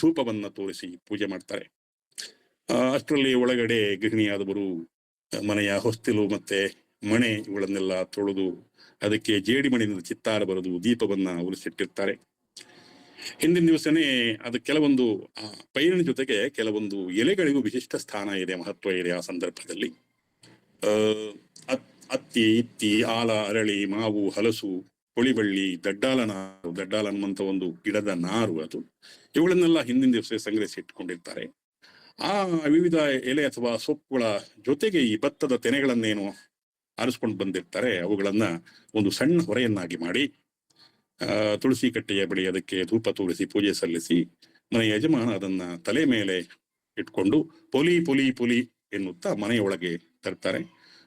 ಧೂಪವನ್ನ ತೋರಿಸಿ ಪೂಜೆ ಮಾಡ್ತಾರೆ. ಅಷ್ಟರಲ್ಲಿ ಒಳಗಡೆ ಗೃಹಿಣಿಯಾದವರು ಮನೆಯ ಹೊಸ್ತಿಲು ಮತ್ತೆ ಮಣೆ ಇವುಗಳನ್ನೆಲ್ಲ ತೊಳೆದು ಅದಕ್ಕೆ ಜೇಡಿಮಣ್ಣಿನಿಂದ ಚಿತ್ತಾರ ಬರೆದು ದೀಪವನ್ನ ಉರಿಸಿಟ್ಟಿರ್ತಾರೆ. ಹಿಂದಿನ ದಿವಸನೇ ಅದು ಕೆಲವೊಂದು ಪೈರಿನ ಜೊತೆಗೆ ಕೆಲವೊಂದು ಎಲೆಗಳಿಗೂ ವಿಶಿಷ್ಟ ಸ್ಥಾನ ಇದೆ, ಮಹತ್ವ ಇದೆ. ಆ ಸಂದರ್ಭದಲ್ಲಿ ಅತ್ತಿ, ಇತ್ತಿ, ಆಲ, ಅರಳಿ, ಮಾವು, ಹಲಸು, ಪೊಳಿಬಳ್ಳಿ, ದಡ್ಡಾಲ ಅನ್ನುವಂತ ಒಂದು ಗಿಡದ ನಾರು, ಅದು ಇವುಗಳನ್ನೆಲ್ಲ ಹಿಂದಿನ ದಿವಸ ಸಂಗ್ರಹಿಸಿ ಇಟ್ಕೊಂಡಿರ್ತಾರೆ. ಆ ವಿವಿಧ ಎಲೆ ಅಥವಾ ಸೊಪ್ಪುಗಳ ಜೊತೆಗೆ ಈ ಭತ್ತದ ತೆನೆಗಳನ್ನೇನು ಆರಿಸ್ಕೊಂಡು ಬಂದಿರ್ತಾರೆ ಅವುಗಳನ್ನ ಒಂದು ಸಣ್ಣ ಹೊರೆಯನ್ನಾಗಿ ಮಾಡಿ ತುಳಸಿ ಕಟ್ಟೆಯ ಬಳಿ ಅದಕ್ಕೆ ಧೂಪ ತೋರಿಸಿ ಪೂಜೆ ಸಲ್ಲಿಸಿ ಮನೆಯ ಯಜಮಾನ ಅದನ್ನ ತಲೆ ಮೇಲೆ ಇಟ್ಕೊಂಡು ಪೊಲಿ ಪೊಲಿ ಪೊಲಿ ಎನ್ನುತ್ತಾ ಮನೆಯೊಳಗೆ ತರ್ತಾರೆ.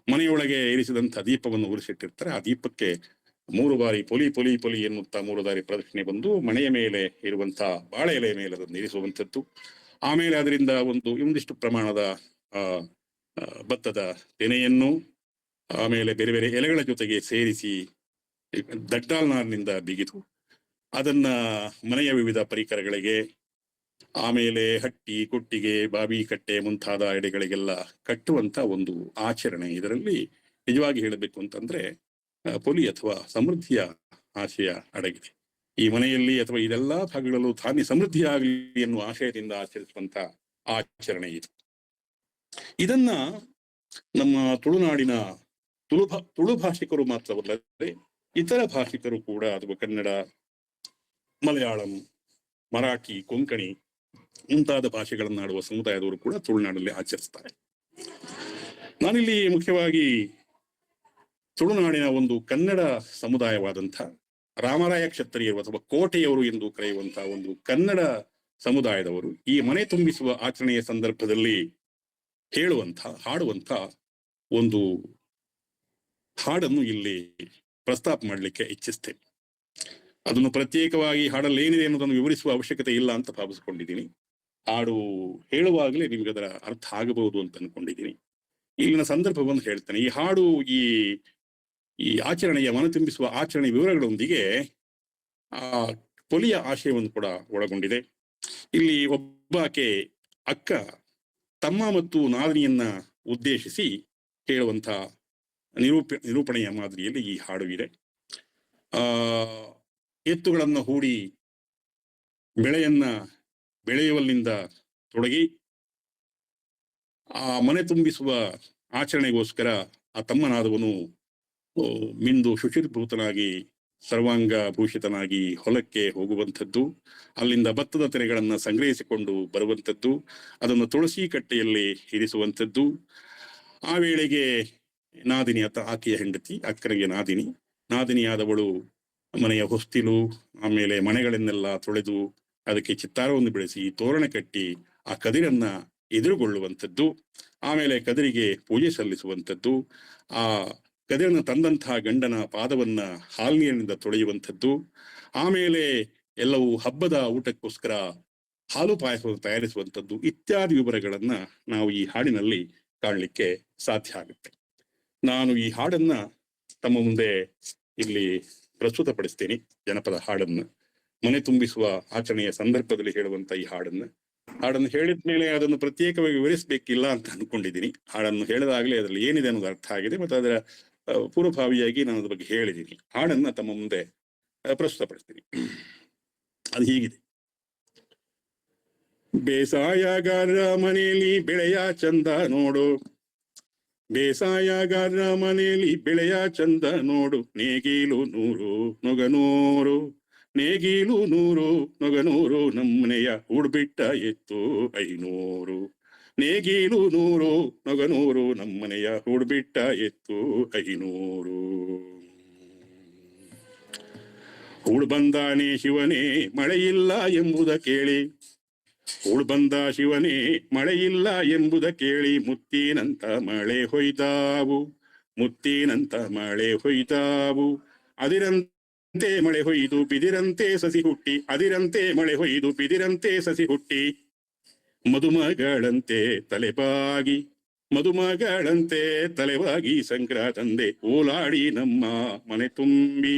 ಮನೆಯೊಳಗೆ ಇರಿಸಿದಂಥ ದೀಪವನ್ನು ಉರಿಸಿಟ್ಟಿರ್ತಾರೆ. ಆ ದೀಪಕ್ಕೆ 3 ಬಾರಿ ಪೊಲಿ ಪೊಲಿ ಪೊಲಿ ಎನ್ನುತ್ತಾ 3 ಬಾರಿ ಪ್ರದಕ್ಷಿಣೆ ಬಂದು ಮನೆಯ ಮೇಲೆ ಇರುವಂತಹ ಬಾಳೆ ಎಲೆಯ ಮೇಲೆ ಅದನ್ನು ಇರಿಸುವಂಥದ್ದು. ಆಮೇಲೆ ಅದರಿಂದ ಒಂದಿಷ್ಟು ಪ್ರಮಾಣದ ಭತ್ತದ ತೆನೆಯನ್ನು ಆಮೇಲೆ ಬೇರೆ ಬೇರೆ ಎಲೆಗಳ ಜೊತೆಗೆ ಸೇರಿಸಿ ದಡ್ಡಾಲ್ನಾರಿನಿಂದ ಬಿಗಿದು ಅದನ್ನ ಮನೆಯ ವಿವಿಧ ಪರಿಕರಗಳಿಗೆ, ಆಮೇಲೆ ಹಟ್ಟಿ, ಕೊಟ್ಟಿಗೆ, ಬಾವಿ ಕಟ್ಟೆ ಮುಂತಾದ ಎಡೆಗಳಿಗೆಲ್ಲ ಕಟ್ಟುವಂತ ಒಂದು ಆಚರಣೆ. ಇದರಲ್ಲಿ ನಿಜವಾಗಿ ಹೇಳಬೇಕು ಅಂತಂದ್ರೆ ಪೊಲಿ ಅಥವಾ ಸಮೃದ್ಧಿಯ ಆಶಯ ಅಡಗಿದೆ. ಈ ಮನೆಯಲ್ಲಿ ಅಥವಾ ಇದೆಲ್ಲಾ ಭಾಗಗಳಲ್ಲೂ ಧಾನ್ಯ ಸಮೃದ್ಧಿಯಾಗಲಿ ಎನ್ನುವ ಆಶಯದಿಂದ ಆಚರಿಸುವಂತ ಆಚರಣೆ ಇದು. ಇದನ್ನ ನಮ್ಮ ತುಳುನಾಡಿನ ತುಳು ಭಾಷಿಕರು ಮಾತ್ರವಲ್ಲದೆ ಇತರ ಭಾಷಿಕರು ಕೂಡ, ಅಥವಾ ಕನ್ನಡ, ಮಲಯಾಳಂ, ಮರಾಠಿ, ಕೊಂಕಣಿ ಮುಂತಾದ ಭಾಷೆಗಳನ್ನಾಡುವ ಸಮುದಾಯದವರು ಕೂಡ ತುಳುನಾಡಲ್ಲಿ ಆಚರಿಸ್ತಾರೆ. ನಾನಿಲ್ಲಿ ಮುಖ್ಯವಾಗಿ ತುಳುನಾಡಿನ ಒಂದು ಕನ್ನಡ ಸಮುದಾಯವಾದಂಥ ರಾಮರಾಯ ಕ್ಷತ್ರಿಯರು ಅಥವಾ ಕೋಟೆಯವರು ಎಂದು ಕರೆಯುವಂತಹ ಒಂದು ಕನ್ನಡ ಸಮುದಾಯದವರು ಈ ಮನೆ ತುಂಬಿಸುವ ಆಚರಣೆಯ ಸಂದರ್ಭದಲ್ಲಿ ಹಾಡುವಂತ ಒಂದು ಹಾಡನ್ನು ಇಲ್ಲಿ ಪ್ರಸ್ತಾಪ ಮಾಡಲಿಕ್ಕೆ ಇಚ್ಛಿಸ್ತೇನೆ. ಅದನ್ನು ಪ್ರತ್ಯೇಕವಾಗಿ ಹಾಡಲ್ಲಿ ಏನಿದೆ ಅನ್ನೋದನ್ನು ವಿವರಿಸುವ ಅವಶ್ಯಕತೆ ಇಲ್ಲ ಅಂತ ಭಾವಿಸ್ಕೊಂಡಿದ್ದೀನಿ. ಹಾಡು ಹೇಳುವಾಗಲೇ ನಿಮ್ಗೆ ಅದರ ಅರ್ಥ ಆಗಬಹುದು ಅಂತ ಅನ್ಕೊಂಡಿದ್ದೀನಿ. ಇಲ್ಲಿನ ಸಂದರ್ಭವನ್ನು ಹೇಳ್ತೇನೆ. ಈ ಹಾಡು ಈ ಆಚರಣೆಯ ಮನ ತುಂಬಿಸುವ ಆಚರಣೆ ವಿವರಗಳೊಂದಿಗೆ ಆ ಪೊಲಿಯ ಆಶಯವನ್ನು ಕೂಡ ಒಳಗೊಂಡಿದೆ. ಇಲ್ಲಿ ಒಬ್ಬಾಕೆ ಅಕ್ಕ ತಮ್ಮ ಮತ್ತು ನಾದಿನಿಯನ್ನ ಉದ್ದೇಶಿಸಿ ಹೇಳುವಂತ ನಿರೂಪಣೆಯ ಮಾದರಿಯಲ್ಲಿ ಈ ಹಾಡು ಇದೆ. ಎತ್ತುಗಳನ್ನ ಹೂಡಿ ಬೆಳೆಯನ್ನ ಬೆಳೆಯುವಲ್ಲಿಂದ ತೊಡಗಿ ಆ ಮನೆ ತುಂಬಿಸುವ ಆಚರಣೆಗೋಸ್ಕರ ಆ ತಮ್ಮನಾದವನು ಮಿಂದು ಶುಚಿರ್ಭೂತನಾಗಿ ಸರ್ವಾಂಗ ಭೂಷಿತನಾಗಿ ಹೊಲಕ್ಕೆ ಹೋಗುವಂಥದ್ದು, ಅಲ್ಲಿಂದ ಭತ್ತದ ತೆನೆಗಳನ್ನ ಸಂಗ್ರಹಿಸಿಕೊಂಡು ಬರುವಂಥದ್ದು, ಅದನ್ನು ತುಳಸಿ ಕಟ್ಟೆಯಲ್ಲಿ ಇರಿಸುವಂಥದ್ದು. ಆ ವೇಳೆಗೆ ನಾದಿನಿ ಆಕೆಯ ಹೆಂಡತಿ, ಅಕ್ಕನಿಗೆ ನಾದಿನಿಯಾದವಳು ಮನೆಯ ಹೊಸ್ತಿಲು ಆಮೇಲೆ ಮನೆಗಳನ್ನೆಲ್ಲ ತೊಳೆದು ಅದಕ್ಕೆ ಚಿತ್ತಾರವನ್ನು ಬೆಳೆಸಿ ತೋರಣ ಕಟ್ಟಿ ಆ ಕದಿರನ್ನ ಎದುರುಗೊಳ್ಳುವಂಥದ್ದು. ಆಮೇಲೆ ಕದಿರಿಗೆ ಪೂಜೆ ಸಲ್ಲಿಸುವಂಥದ್ದು. ಆ ಕದಿರನ್ನು ತಂದಂತಹ ಗಂಡನ ಪಾದವನ್ನ ಹಾಲಿನಿಂದ ತೊಳೆಯುವಂಥದ್ದು. ಆಮೇಲೆ ಎಲ್ಲವೂ ಹಬ್ಬದ ಊಟಕ್ಕೋಸ್ಕರ ಹಾಲು ಪಾಯಸವನ್ನು ತಯಾರಿಸುವಂಥದ್ದು ಇತ್ಯಾದಿ ವಿವರಗಳನ್ನ ನಾವು ಈ ಹಾಡಿನಲ್ಲಿ ಕಾಣಲಿಕ್ಕೆ ಸಾಧ್ಯ ಆಗುತ್ತೆ. ನಾನು ಈ ಹಾಡನ್ನ ತಮ್ಮ ಮುಂದೆ ಇಲ್ಲಿ ಪ್ರಸ್ತುತಪಡಿಸ್ತೇನೆ. ಜನಪದ ಹಾಡನ್ನ, ಮನೆ ತುಂಬಿಸುವ ಆಚರಣೆಯ ಸಂದರ್ಭದಲ್ಲಿ ಹೇಳುವಂತ ಈ ಹಾಡನ್ನು ಹೇಳಿದ ಮೇಲೆ ಅದನ್ನು ಪ್ರತ್ಯೇಕವಾಗಿ ವಿವರಿಸಬೇಕಿಲ್ಲ ಅಂತ ಅನ್ಕೊಂಡಿದ್ದೀನಿ. ಹಾಡನ್ನು ಹೇಳಿದಾಗಲೇ ಅದರಲ್ಲಿ ಏನಿದೆ ಅನ್ನೋದು ಅರ್ಥ ಆಗಿದೆ, ಮತ್ತೆ ಅದರ ಪೂರ್ವಭಾವಿಯಾಗಿ ನಾನು ಅದ್ರ ಬಗ್ಗೆ ಹೇಳಿದ್ದೀನಿ. ಹಾಡನ್ನ ತಮ್ಮ ಮುಂದೆ ಪ್ರಸ್ತುತಪಡಿಸ್ತೀನಿ. ಅದು ಹೀಗಿದೆ. ಬೇಸಾಯಗಾರರ ಮನೆಯಲ್ಲಿ ಬೆಳೆಯ ಚಂದ ನೋಡು, ಬೇಸಾಯಗಾರರ ಮನೆಯಲ್ಲಿ ಬೆಳೆಯ ಚಂದ ನೋಡು, ನೇಗಿಲು 100 ನೊಗ 100, ನೇಗಿಲು 100 ನೊಗ 100, ನಮ್ಮನೆಯ ಹೂಡ್ಬಿಟ್ಟ ಎತ್ತು 500, ನೇಗೀಲು 100 ನೊಗನೂರು ನಮ್ಮನೆಯ ಹೂಡ್ಬಿಟ್ಟ ಎತ್ತು 500. ಹೂಳು ಬಂದಾನೆ ಶಿವನೇ ಮಳೆಯಿಲ್ಲ ಎಂಬುದ ಕೇಳಿ, ಹೂಳು ಬಂದ ಶಿವನೇ ಮಳೆಯಿಲ್ಲ ಎಂಬುದ ಕೇಳಿ, ಮುತ್ತಿನಂತ ಮಳೆ ಹೊಯ್ದಾವು, ಮುತ್ತಿನಂತ ಮಳೆ ಹೊಯ್ದಾವು. ಅದಿರಂತೆ ಮಳೆ ಹೊಯ್ದು ಬಿದಿರಂತೆ ಸಸಿ ಹುಟ್ಟಿ, ಅದಿರಂತೆ ಮಳೆ ಹೊಯ್ದು ಬಿದಿರಂತೆ ಸಸಿ ಹುಟ್ಟಿ, ಮದುಮಗಳಂತೆ ತಲೆಬಾಗಿ, ಮದುಮಗಳಂತೆ ತಲೆಬಾಗಿ ಶಂಕರ ತಂದೆ ಓಲಾಡಿ ನಮ್ಮ ಮನೆ ತುಂಬಿ,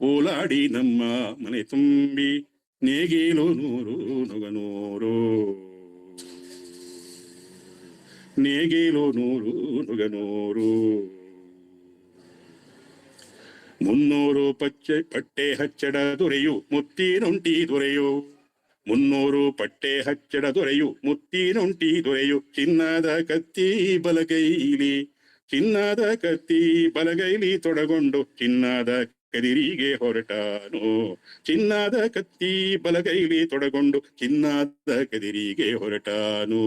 ಓಲಾಡಿ ನಮ್ಮ ಮನೆ ತುಂಬಿ. ನೇಗೀಲು 100 ನೊಗನೂರು, ನೇಗೀಲು 100 ನೊಗನೂರು. 300 ಪಟ್ಟೆ ಹಚ್ಚಡ ದೊರೆಯು ಮುತ್ತಿನೊಂಟಿ ದೊರೆಯು, 300 ಪಟ್ಟೆ ಹಚ್ಚಡ ದೊರೆಯು ಮುತ್ತಿನೊಂಟಿ ದೊರೆಯು. ಚಿನ್ನದ ಕತ್ತಿ ಬಲಗೈಲಿ, ಚಿನ್ನದ ಕತ್ತಿ ಬಲಗೈಲಿ ತೊಡಗೊಂಡು ಚಿನ್ನದ ಕದಿರಿಗೆ ಹೊರಟಾನು, ಚಿನ್ನದ ಕತ್ತಿ ಬಲಗೈಲಿ ತೊಡಗೊಂಡು ಚಿನ್ನದ ಕದಿರಿಗೆ ಹೊರಟಾನು.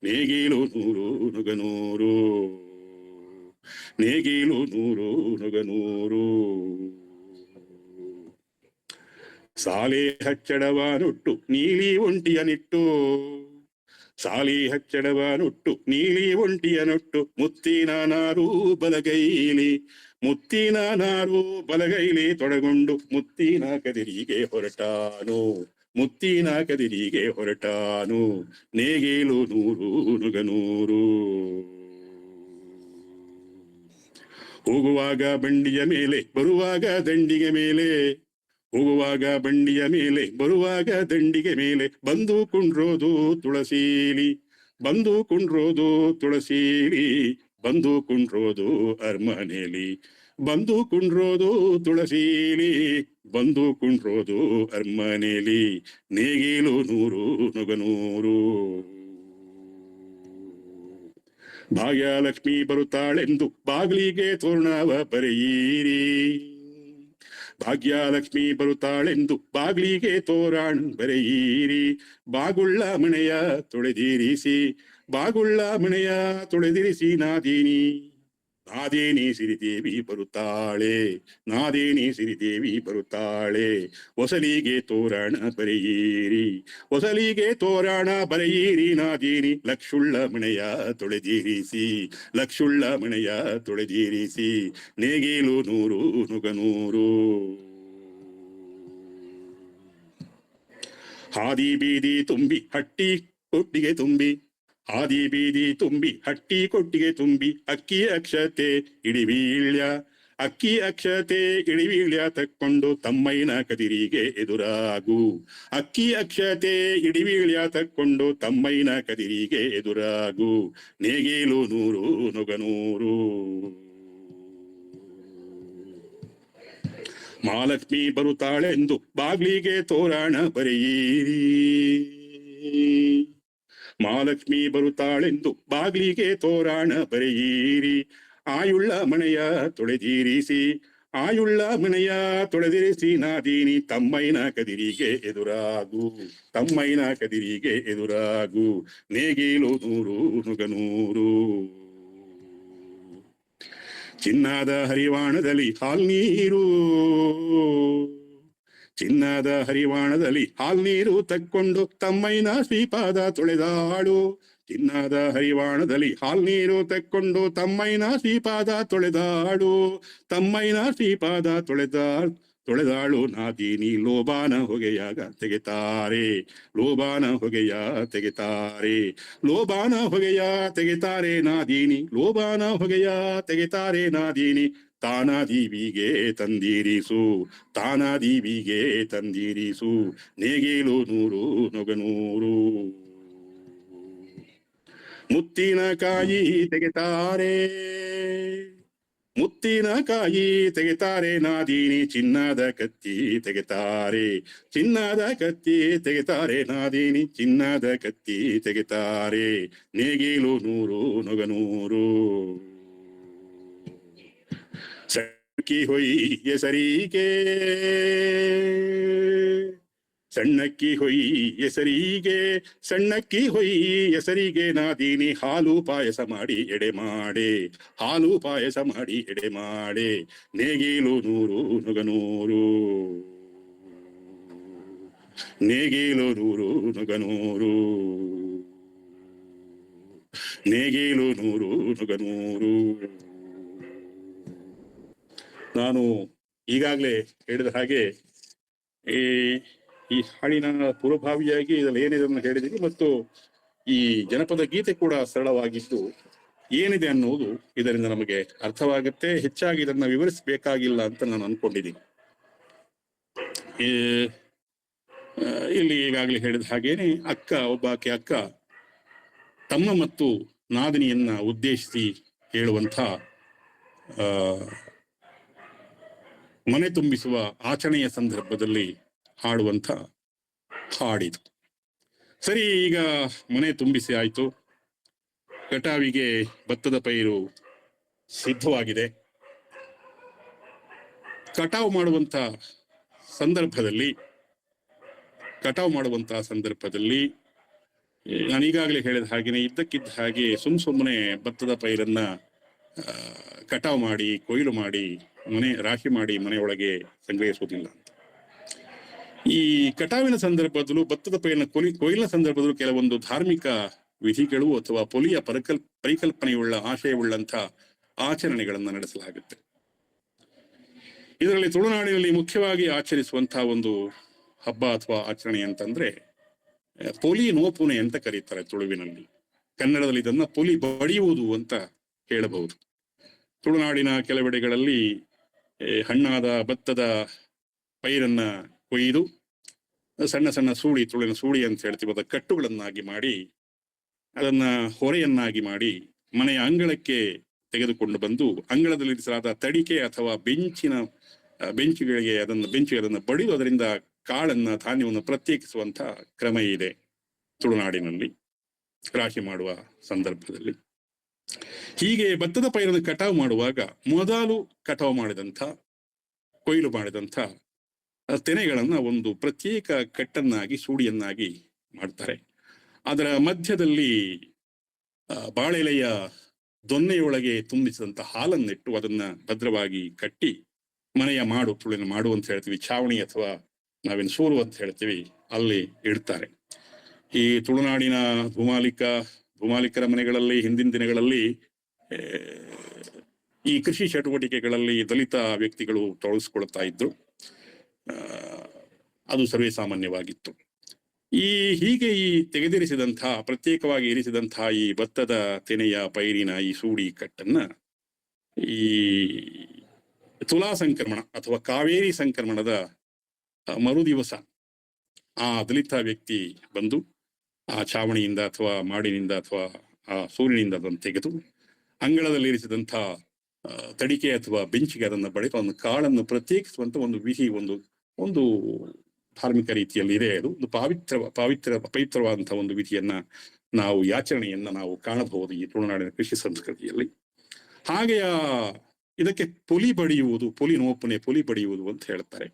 ನೇಗೀಲು 100 ನೊಗನೂರು, ನೇಗೀಲು 100 ನೊಗನೂರು. ಸಾಲೆ ಹಚ್ಚಡವ ನುಟ್ಟು ನೀಲಿ ಒಂಟಿಯ ನಿಟ್ಟು, ಸಾಲಿ ಹಚ್ಚಡವ ನುಟ್ಟು ನೀಲಿ ಒಂಟಿಯ ನೊಟ್ಟು, ಮುತ್ತಿನ ನಾರು ಬಲಗೈಲಿ, ಮುತ್ತಿನ ನಾರು ಬಲಗೈಲಿ ತೊಡಗೊಂಡು ಮುತ್ತಿನ ಕದಿರಿಗೆ ಹೊರಟಾನು, ಮುತ್ತಿನ ಕದಿರಿಗೆ ಹೊರಟಾನು. ನೇಗೀಲು 100 ನೊಗನೂರು. ಹೋಗುವಾಗ ಬಂಡಿಯ ಮೇಲೆ ಬರುವಾಗ ದಂಡಿಗೆ ಮೇಲೆ, ಹೋಗುವಾಗ ಬಂಡಿಯ ಮೇಲೆ ಬರುವಾಗ ದಂಡಿಗೆ ಮೇಲೆ, ಬಂದು ಕುಂಡ್ರೋದು ತುಳಸೀಲಿ, ಬಂದು ಕುಂಡ್ರೋದು ತುಳಸೀಲಿ, ಬಂದು ಕುಂಡ್ರೋದು ಅರಮನೆಲಿ, ಬಂದು ಕುಂಡ್ರೋದು ತುಳಸೀಲಿ, ಬಂದು ಕುಂಡ್ರೋದು ಅರಮನೆಲಿ. ನೇಗೀಲು 100 ನೊಗನೂರು. ಭಾಗ್ಯಲಕ್ಷ್ಮಿ ಬರುತ್ತಾಳೆಂದು ಬಾಗಿಲಿಗೆ ತೋರಣವ ಬರೆಯಿರಿ, ಭಾಗ್ಯಲಕ್ಷ್ಮಿ ಬರುತ್ತಾಳೆಂದು ಬಾಗಿಲಿಗೆ ತೋರಣ ಬರೆಯಿರಿ. ಬಾಗುಳ್ಳ ಮನೆಯ ತೊಳೆದಿರಿಸಿ, ಬಾಗುಳ್ಳ ಮನೆಯ ತೊಳೆದಿರಿಸಿ ನಾದೀನಿ, ನಾದೇನಿ ಸಿರಿದೇವಿ ಬರುತ್ತಾಳೆ, ನಾದೇನಿ ಸಿರಿದೇವಿ ಬರುತ್ತಾಳೆ. ಹೊಸಲಿಗೆ ತೋರಣ ಬರೆಯಿರಿ, ಹೊಸಲಿಗೆ ತೋರಣ ಬರೆಯಿರಿ ನಾದೀನಿ, ಲಕ್ಷುಳ್ಳ ಮನೆಯ ತೊಳೆದಿರಿಸಿ, ಲಕ್ಷುಳ್ಳ ಮನೆಯ ತೊಳೆದಿರಿಸಿ. ನೇಗೀಲು 100 ನೊಗನೂರು. ಹಾದಿ ಬೀದಿ ತುಂಬಿ ಹಟ್ಟಿ ಕೊಟ್ಟಿಗೆ ತುಂಬಿ, ಹಾದಿ ಬೀದಿ ತುಂಬಿ ಹಟ್ಟಿ ಕೊಟ್ಟಿಗೆ ತುಂಬಿ, ಅಕ್ಕಿ ಅಕ್ಷತೆ ಇಡಿವೀಳ್ಯ, ಅಕ್ಕಿ ಅಕ್ಷತೆ ಇಡಿವೀಳ್ಯ ತಕ್ಕೊಂಡು ತಮ್ಮಯ್ಯನ ಕದಿರಿಗೆ ಎದುರಾಗು, ಅಕ್ಕಿ ಅಕ್ಷತೆ ಇಡಿವೀಳ್ಯ ತಕ್ಕೊಂಡು ತಮ್ಮಯ್ಯನ ಕದಿರಿಗೆ ಎದುರಾಗು. ನೇಗೀಲು 100 ನೊಗನೂರು. ಮಹಾಲಕ್ಷ್ಮಿ ಬರುತ್ತಾಳೆಂದು ಬಾಗ್ಲಿಗೆ ತೋರಣ ಬರೆಯಿರಿ, ಮಹಾಲಕ್ಷ್ಮಿ ಬರುತ್ತಾಳೆಂದು ಬಾಗ್ಲಿಗೆ ತೋರಣ ಬರೆಯಿರಿ. ಆಯುಳ್ಳ ಮನೆಯ ತೊಳೆದಿರಿಸಿ, ಆಯುಳ್ಳ ಮನೆಯ ತೊಳೆದಿರಿಸಿ ನಾದೀನಿ, ತಮ್ಮಯ್ಯನ ಕದಿರಿಗೆ ಎದುರಾಗು, ತಮ್ಮಯ್ಯನ ಕದಿರಿಗೆ ಎದುರಾಗು. ನೇಗೀಲು 100 ನೊಗನೂರು. ಚಿನ್ನದ ಹರಿವಾಣದಲ್ಲಿ ಹಾಲ್ನೀರು, ಚಿನ್ನದ ಹರಿವಾಣದಲ್ಲಿ ಹಾಲ್ನೀರು ತಕ್ಕೊಂಡು ತಮ್ಮಯ್ಯನ ಶ್ರೀಪಾದ ತೊಳೆದಾಳು, ಚಿನ್ನದ ಹರಿವಾಣದಲ್ಲಿ ಹಾಲ್ನೀರು ತಕ್ಕೊಂಡು ತಮ್ಮಯ್ಯನ ಶ್ರೀಪಾದ ತೊಳೆದಾಳು, ತಮ್ಮಯ್ಯನ ಶ್ರೀಪಾದ ತೊಳೆದಾಳು ನಾದೀನಿ. ಲೋಬಾನ ಹೊಗೆಯಾಗ ತೆಗೆತಾರೆ, ಲೋಬಾನ ಹೊಗೆಯ ತೆಗೆತಾರೆ, ಲೋಬಾನ ಹೊಗೆಯ ತೆಗೆತಾರೆ ನಾದೀನಿ, ಲೋಬಾನ ಹೊಗೆಯ ತೆಗೆತಾರೆ ನಾದೀನಿ. ತಾನಾದೀವಿಗೆ ತಂದಿರಿಸು, ತಾನಾದೀವಿಗೆ ತಂದಿರಿಸು. ನೇಗೀಲು 100 ನೊಗನೂರು. ಮುತ್ತಿನಕಾಯಿ ತೆಗೆತಾರೆ, ಮುತ್ತಿನಕಾಯಿ ತೆಗೆತಾರೆ ನಾದೀನಿ, ಚಿನ್ನದ ಕತ್ತಿ ತೆಗೆತಾರೆ, ಚಿನ್ನದ ಕತ್ತಿ ತೆಗೆತಾರೆ ನಾದೀನಿ, ಚಿನ್ನದ ಕತ್ತಿ ತೆಗೆತಾರೆ. ನೇಗೀಲು 100 ನೊಗನೂರು. ಸಖಿ ಹೊಯ್ ಹೆಸರಿಗೆ, ಸಣ್ಣಕ್ಕಿ ಹೊಯ್ ಹೆಸರಿಗೆ, ಸಣ್ಣಕ್ಕಿ ಹೊಯ್ ಹೆಸರಿಗೆ ನಾದೀನಿ ಹಾಲು ಪಾಯಸ ಮಾಡಿ ಎಡೆ ಮಾಡೆ, ಹಾಲು ಪಾಯಸ ಮಾಡಿ ಎಡೆ ಮಾಡೆ, ನೇಗಿಲು ನೂರು ನುಗನೂರು, ನೇಗಿಲು ನೂರು ನುಗನೂರು, ನೇಗಿಲು ನೂರು ನುಗನೂರು. ನಾನು ಈಗಾಗಲೇ ಹೇಳಿದ ಹಾಗೆ ಈ ಹಾಡಿನ ಪೂರ್ವಭಾವಿಯಾಗಿ ಇದರಲ್ಲಿ ಏನಿದೆ ಹೇಳಿದ್ದೀನಿ, ಮತ್ತು ಈ ಜನಪದ ಗೀತೆ ಕೂಡ ಸರಳವಾಗಿದ್ದು ಏನಿದೆ ಅನ್ನುವುದು ಇದರಿಂದ ನಮಗೆ ಅರ್ಥವಾಗುತ್ತೆ. ಹೆಚ್ಚಾಗಿ ಇದನ್ನ ವಿವರಿಸಬೇಕಾಗಿಲ್ಲ ಅಂತ ನಾನು ಅನ್ಕೊಂಡಿದ್ದೀನಿ. ಇಲ್ಲಿ ಈಗಾಗಲೇ ಹೇಳಿದ ಹಾಗೇನೆ ಒಬ್ಬಾಕೆ ಅಕ್ಕ ತಮ್ಮ ಮತ್ತು ನಾದಿನಿಯನ್ನ ಉದ್ದೇಶಿಸಿ ಹೇಳುವಂಥ ಮನೆ ತುಂಬಿಸುವ ಆಚರಣೆಯ ಸಂದರ್ಭದಲ್ಲಿ ಹಾಡುವಂಥ ಹಾಡಿದು. ಸರಿ, ಈಗ ಮನೆ ತುಂಬಿಸಿ ಆಯ್ತು, ಕಟಾವಿಗೆ ಭತ್ತದ ಪೈರು ಸಿದ್ಧವಾಗಿದೆ. ಕಟಾವು ಮಾಡುವಂತ ಸಂದರ್ಭದಲ್ಲಿ ನಾನು ಈಗಾಗಲೇ ಹೇಳಿದ ಹಾಗೆಯೇ ಇದ್ದಕ್ಕಿದ್ದ ಹಾಗೆ ಸುಮ್ಮನೆ ಭತ್ತದ ಪೈರನ್ನ ಕಟಾವು ಮಾಡಿ ಕೊಯ್ಲು ಮಾಡಿ ರಾಶಿ ಮಾಡಿ ಮನೆಯೊಳಗೆ ಸಂಗ್ರಹಿಸುವುದಿಲ್ಲ ಅಂತ. ಈ ಕಟಾವಿನ ಸಂದರ್ಭದಲ್ಲೂ ಭತ್ತದ ಪೈರಿನ ಕೊಯ್ಲಿನ ಸಂದರ್ಭದಲ್ಲೂ ಕೆಲವೊಂದು ಧಾರ್ಮಿಕ ವಿಧಿಗಳು ಅಥವಾ ಪೊಲಿಯ ಪರಿಕಲ್ಪನೆಯುಳ್ಳ ಆಶಯವುಳ್ಳಂಥ ಆಚರಣೆಗಳನ್ನು ನಡೆಸಲಾಗುತ್ತೆ. ಇದರಲ್ಲಿ ತುಳುನಾಡಿನಲ್ಲಿ ಮುಖ್ಯವಾಗಿ ಆಚರಿಸುವಂತಹ ಒಂದು ಹಬ್ಬ ಅಥವಾ ಆಚರಣೆ ಅಂತಂದ್ರೆ ಪೊಲಿ ನೋಪುನೆ ಅಂತ ಕರೀತಾರೆ ತುಳುವಿನಲ್ಲಿ. ಕನ್ನಡದಲ್ಲಿ ಇದನ್ನ ಪೊಲಿ ಬಡಿಯುವುದು ಅಂತ ಹೇಳಬಹುದು. ತುಳುನಾಡಿನ ಕೆಲವೆಡೆಗಳಲ್ಲಿ ಹಣ್ಣಾದ ಭತ್ತದ ಪೈರನ್ನ ಕೊಯ್ದು ಸಣ್ಣ ಸಣ್ಣ ತುಳಿನ ಸೂಡಿ ಅಂತ ಹೇಳ್ತೀವಿ, ಅದ ಕಟ್ಟುಗಳನ್ನಾಗಿ ಮಾಡಿ ಅದನ್ನ ಹೊರೆಯನ್ನಾಗಿ ಮಾಡಿ ಮನೆಯ ಅಂಗಳಕ್ಕೆ ತೆಗೆದುಕೊಂಡು ಬಂದು ಅಂಗಳದಲ್ಲಿರಿಸಲಾದ ತಡಿಕೆ ಅಥವಾ ಬೆಂಚುಗಳಿಗೆ ಅದನ್ನು ಬಡಿದು ಅದರಿಂದ ಕಾಳನ್ನ ಧಾನ್ಯವನ್ನು ಪ್ರತ್ಯೇಕಿಸುವಂತ ಕ್ರಮ ಇದೆ ತುಳುನಾಡಿನಲ್ಲಿ ರಾಶಿ ಮಾಡುವ ಸಂದರ್ಭದಲ್ಲಿ. ಹೀಗೆ ಭತ್ತದ ಪೈರನ್ನು ಕಟಾವು ಮಾಡುವಾಗ ಮೊದಲು ಕಟಾವು ಮಾಡಿದಂಥ ಕೊಯ್ಲು ಮಾಡಿದಂಥ ತೆನೆಗಳನ್ನ ಒಂದು ಪ್ರತ್ಯೇಕ ಕಟ್ಟನ್ನಾಗಿ ಸೂಡಿಯನ್ನಾಗಿ ಮಾಡ್ತಾರೆ. ಅದರ ಮಧ್ಯದಲ್ಲಿ ಬಾಳೆಲೆಯ ದೊನ್ನೆಯೊಳಗೆ ತುಂಬಿಸಿದಂಥ ಹಾಲನ್ನಿಟ್ಟು ಅದನ್ನ ಭದ್ರವಾಗಿ ಕಟ್ಟಿ ಮನೆಯ ತುಳಿನ ಮಾಡು ಅಂತ ಹೇಳ್ತೀವಿ, ಛಾವಣಿ ಅಥವಾ ನಾವೇನು ಸೂರು ಅಂತ ಹೇಳ್ತೀವಿ, ಅಲ್ಲಿ ಇಡ್ತಾರೆ. ಈ ತುಳುನಾಡಿನ ಭೂಮಾಲಿಕರ ಮನೆಗಳಲ್ಲಿ ಹಿಂದಿನ ದಿನಗಳಲ್ಲಿ ಈ ಕೃಷಿ ಚಟುವಟಿಕೆಗಳಲ್ಲಿ ದಲಿತ ವ್ಯಕ್ತಿಗಳು ತೊಡಗಿಸ್ಕೊಳ್ತಾ ಇದ್ರು. ಅದು ಸರ್ವೇ ಸಾಮಾನ್ಯವಾಗಿತ್ತು. ಹೀಗೆ ತೆಗೆದಿರಿಸಿದಂತಹ ಪ್ರತ್ಯೇಕವಾಗಿ ಇರಿಸಿದಂತಹ ಈ ಭತ್ತದ ತೆನೆಯ ಪೈರಿನ ಈ ಸೂಡಿ ಕಟ್ಟನ್ನ ಈ ತುಲಾ ಸಂಕ್ರಮಣ ಅಥವಾ ಕಾವೇರಿ ಸಂಕ್ರಮಣದ ಮರುದಿವಸ ಆ ದಲಿತ ವ್ಯಕ್ತಿ ಬಂದು ಆ ಛಾವಣಿಯಿಂದ ಅಥವಾ ಮಾಡಿನಿಂದ ಅಥವಾ ಆ ಸೂರ್ಯನಿಂದ ಅದನ್ನು ತೆಗೆದು ಅಂಗಳದಲ್ಲಿ ಇರಿಸಿದಂಥ ತಡಿಕೆ ಅಥವಾ ಬೆಂಚಿಗೆ ಅದನ್ನು ಬಳಿದು ಒಂದು ಕಾಳನ್ನು ಪ್ರತ್ಯೇಕಿಸುವಂತ ಒಂದು ವಿಧಿ, ಒಂದು ಧಾರ್ಮಿಕ ರೀತಿಯಲ್ಲಿ ಇದೆ. ಅದು ಒಂದು ಪವಿತ್ರವಾದಂತಹ ಒಂದು ವಿಧಿಯನ್ನ ಆಚರಣೆಯನ್ನ ನಾವು ಕಾಣಬಹುದು ಈ ತುಳುನಾಡಿನ ಕೃಷಿ ಸಂಸ್ಕೃತಿಯಲ್ಲಿ. ಹಾಗೆಯ ಇದಕ್ಕೆ ಪೊಲಿ ಬಡಿಯುವುದು ಅಂತ ಹೇಳ್ತಾರೆ.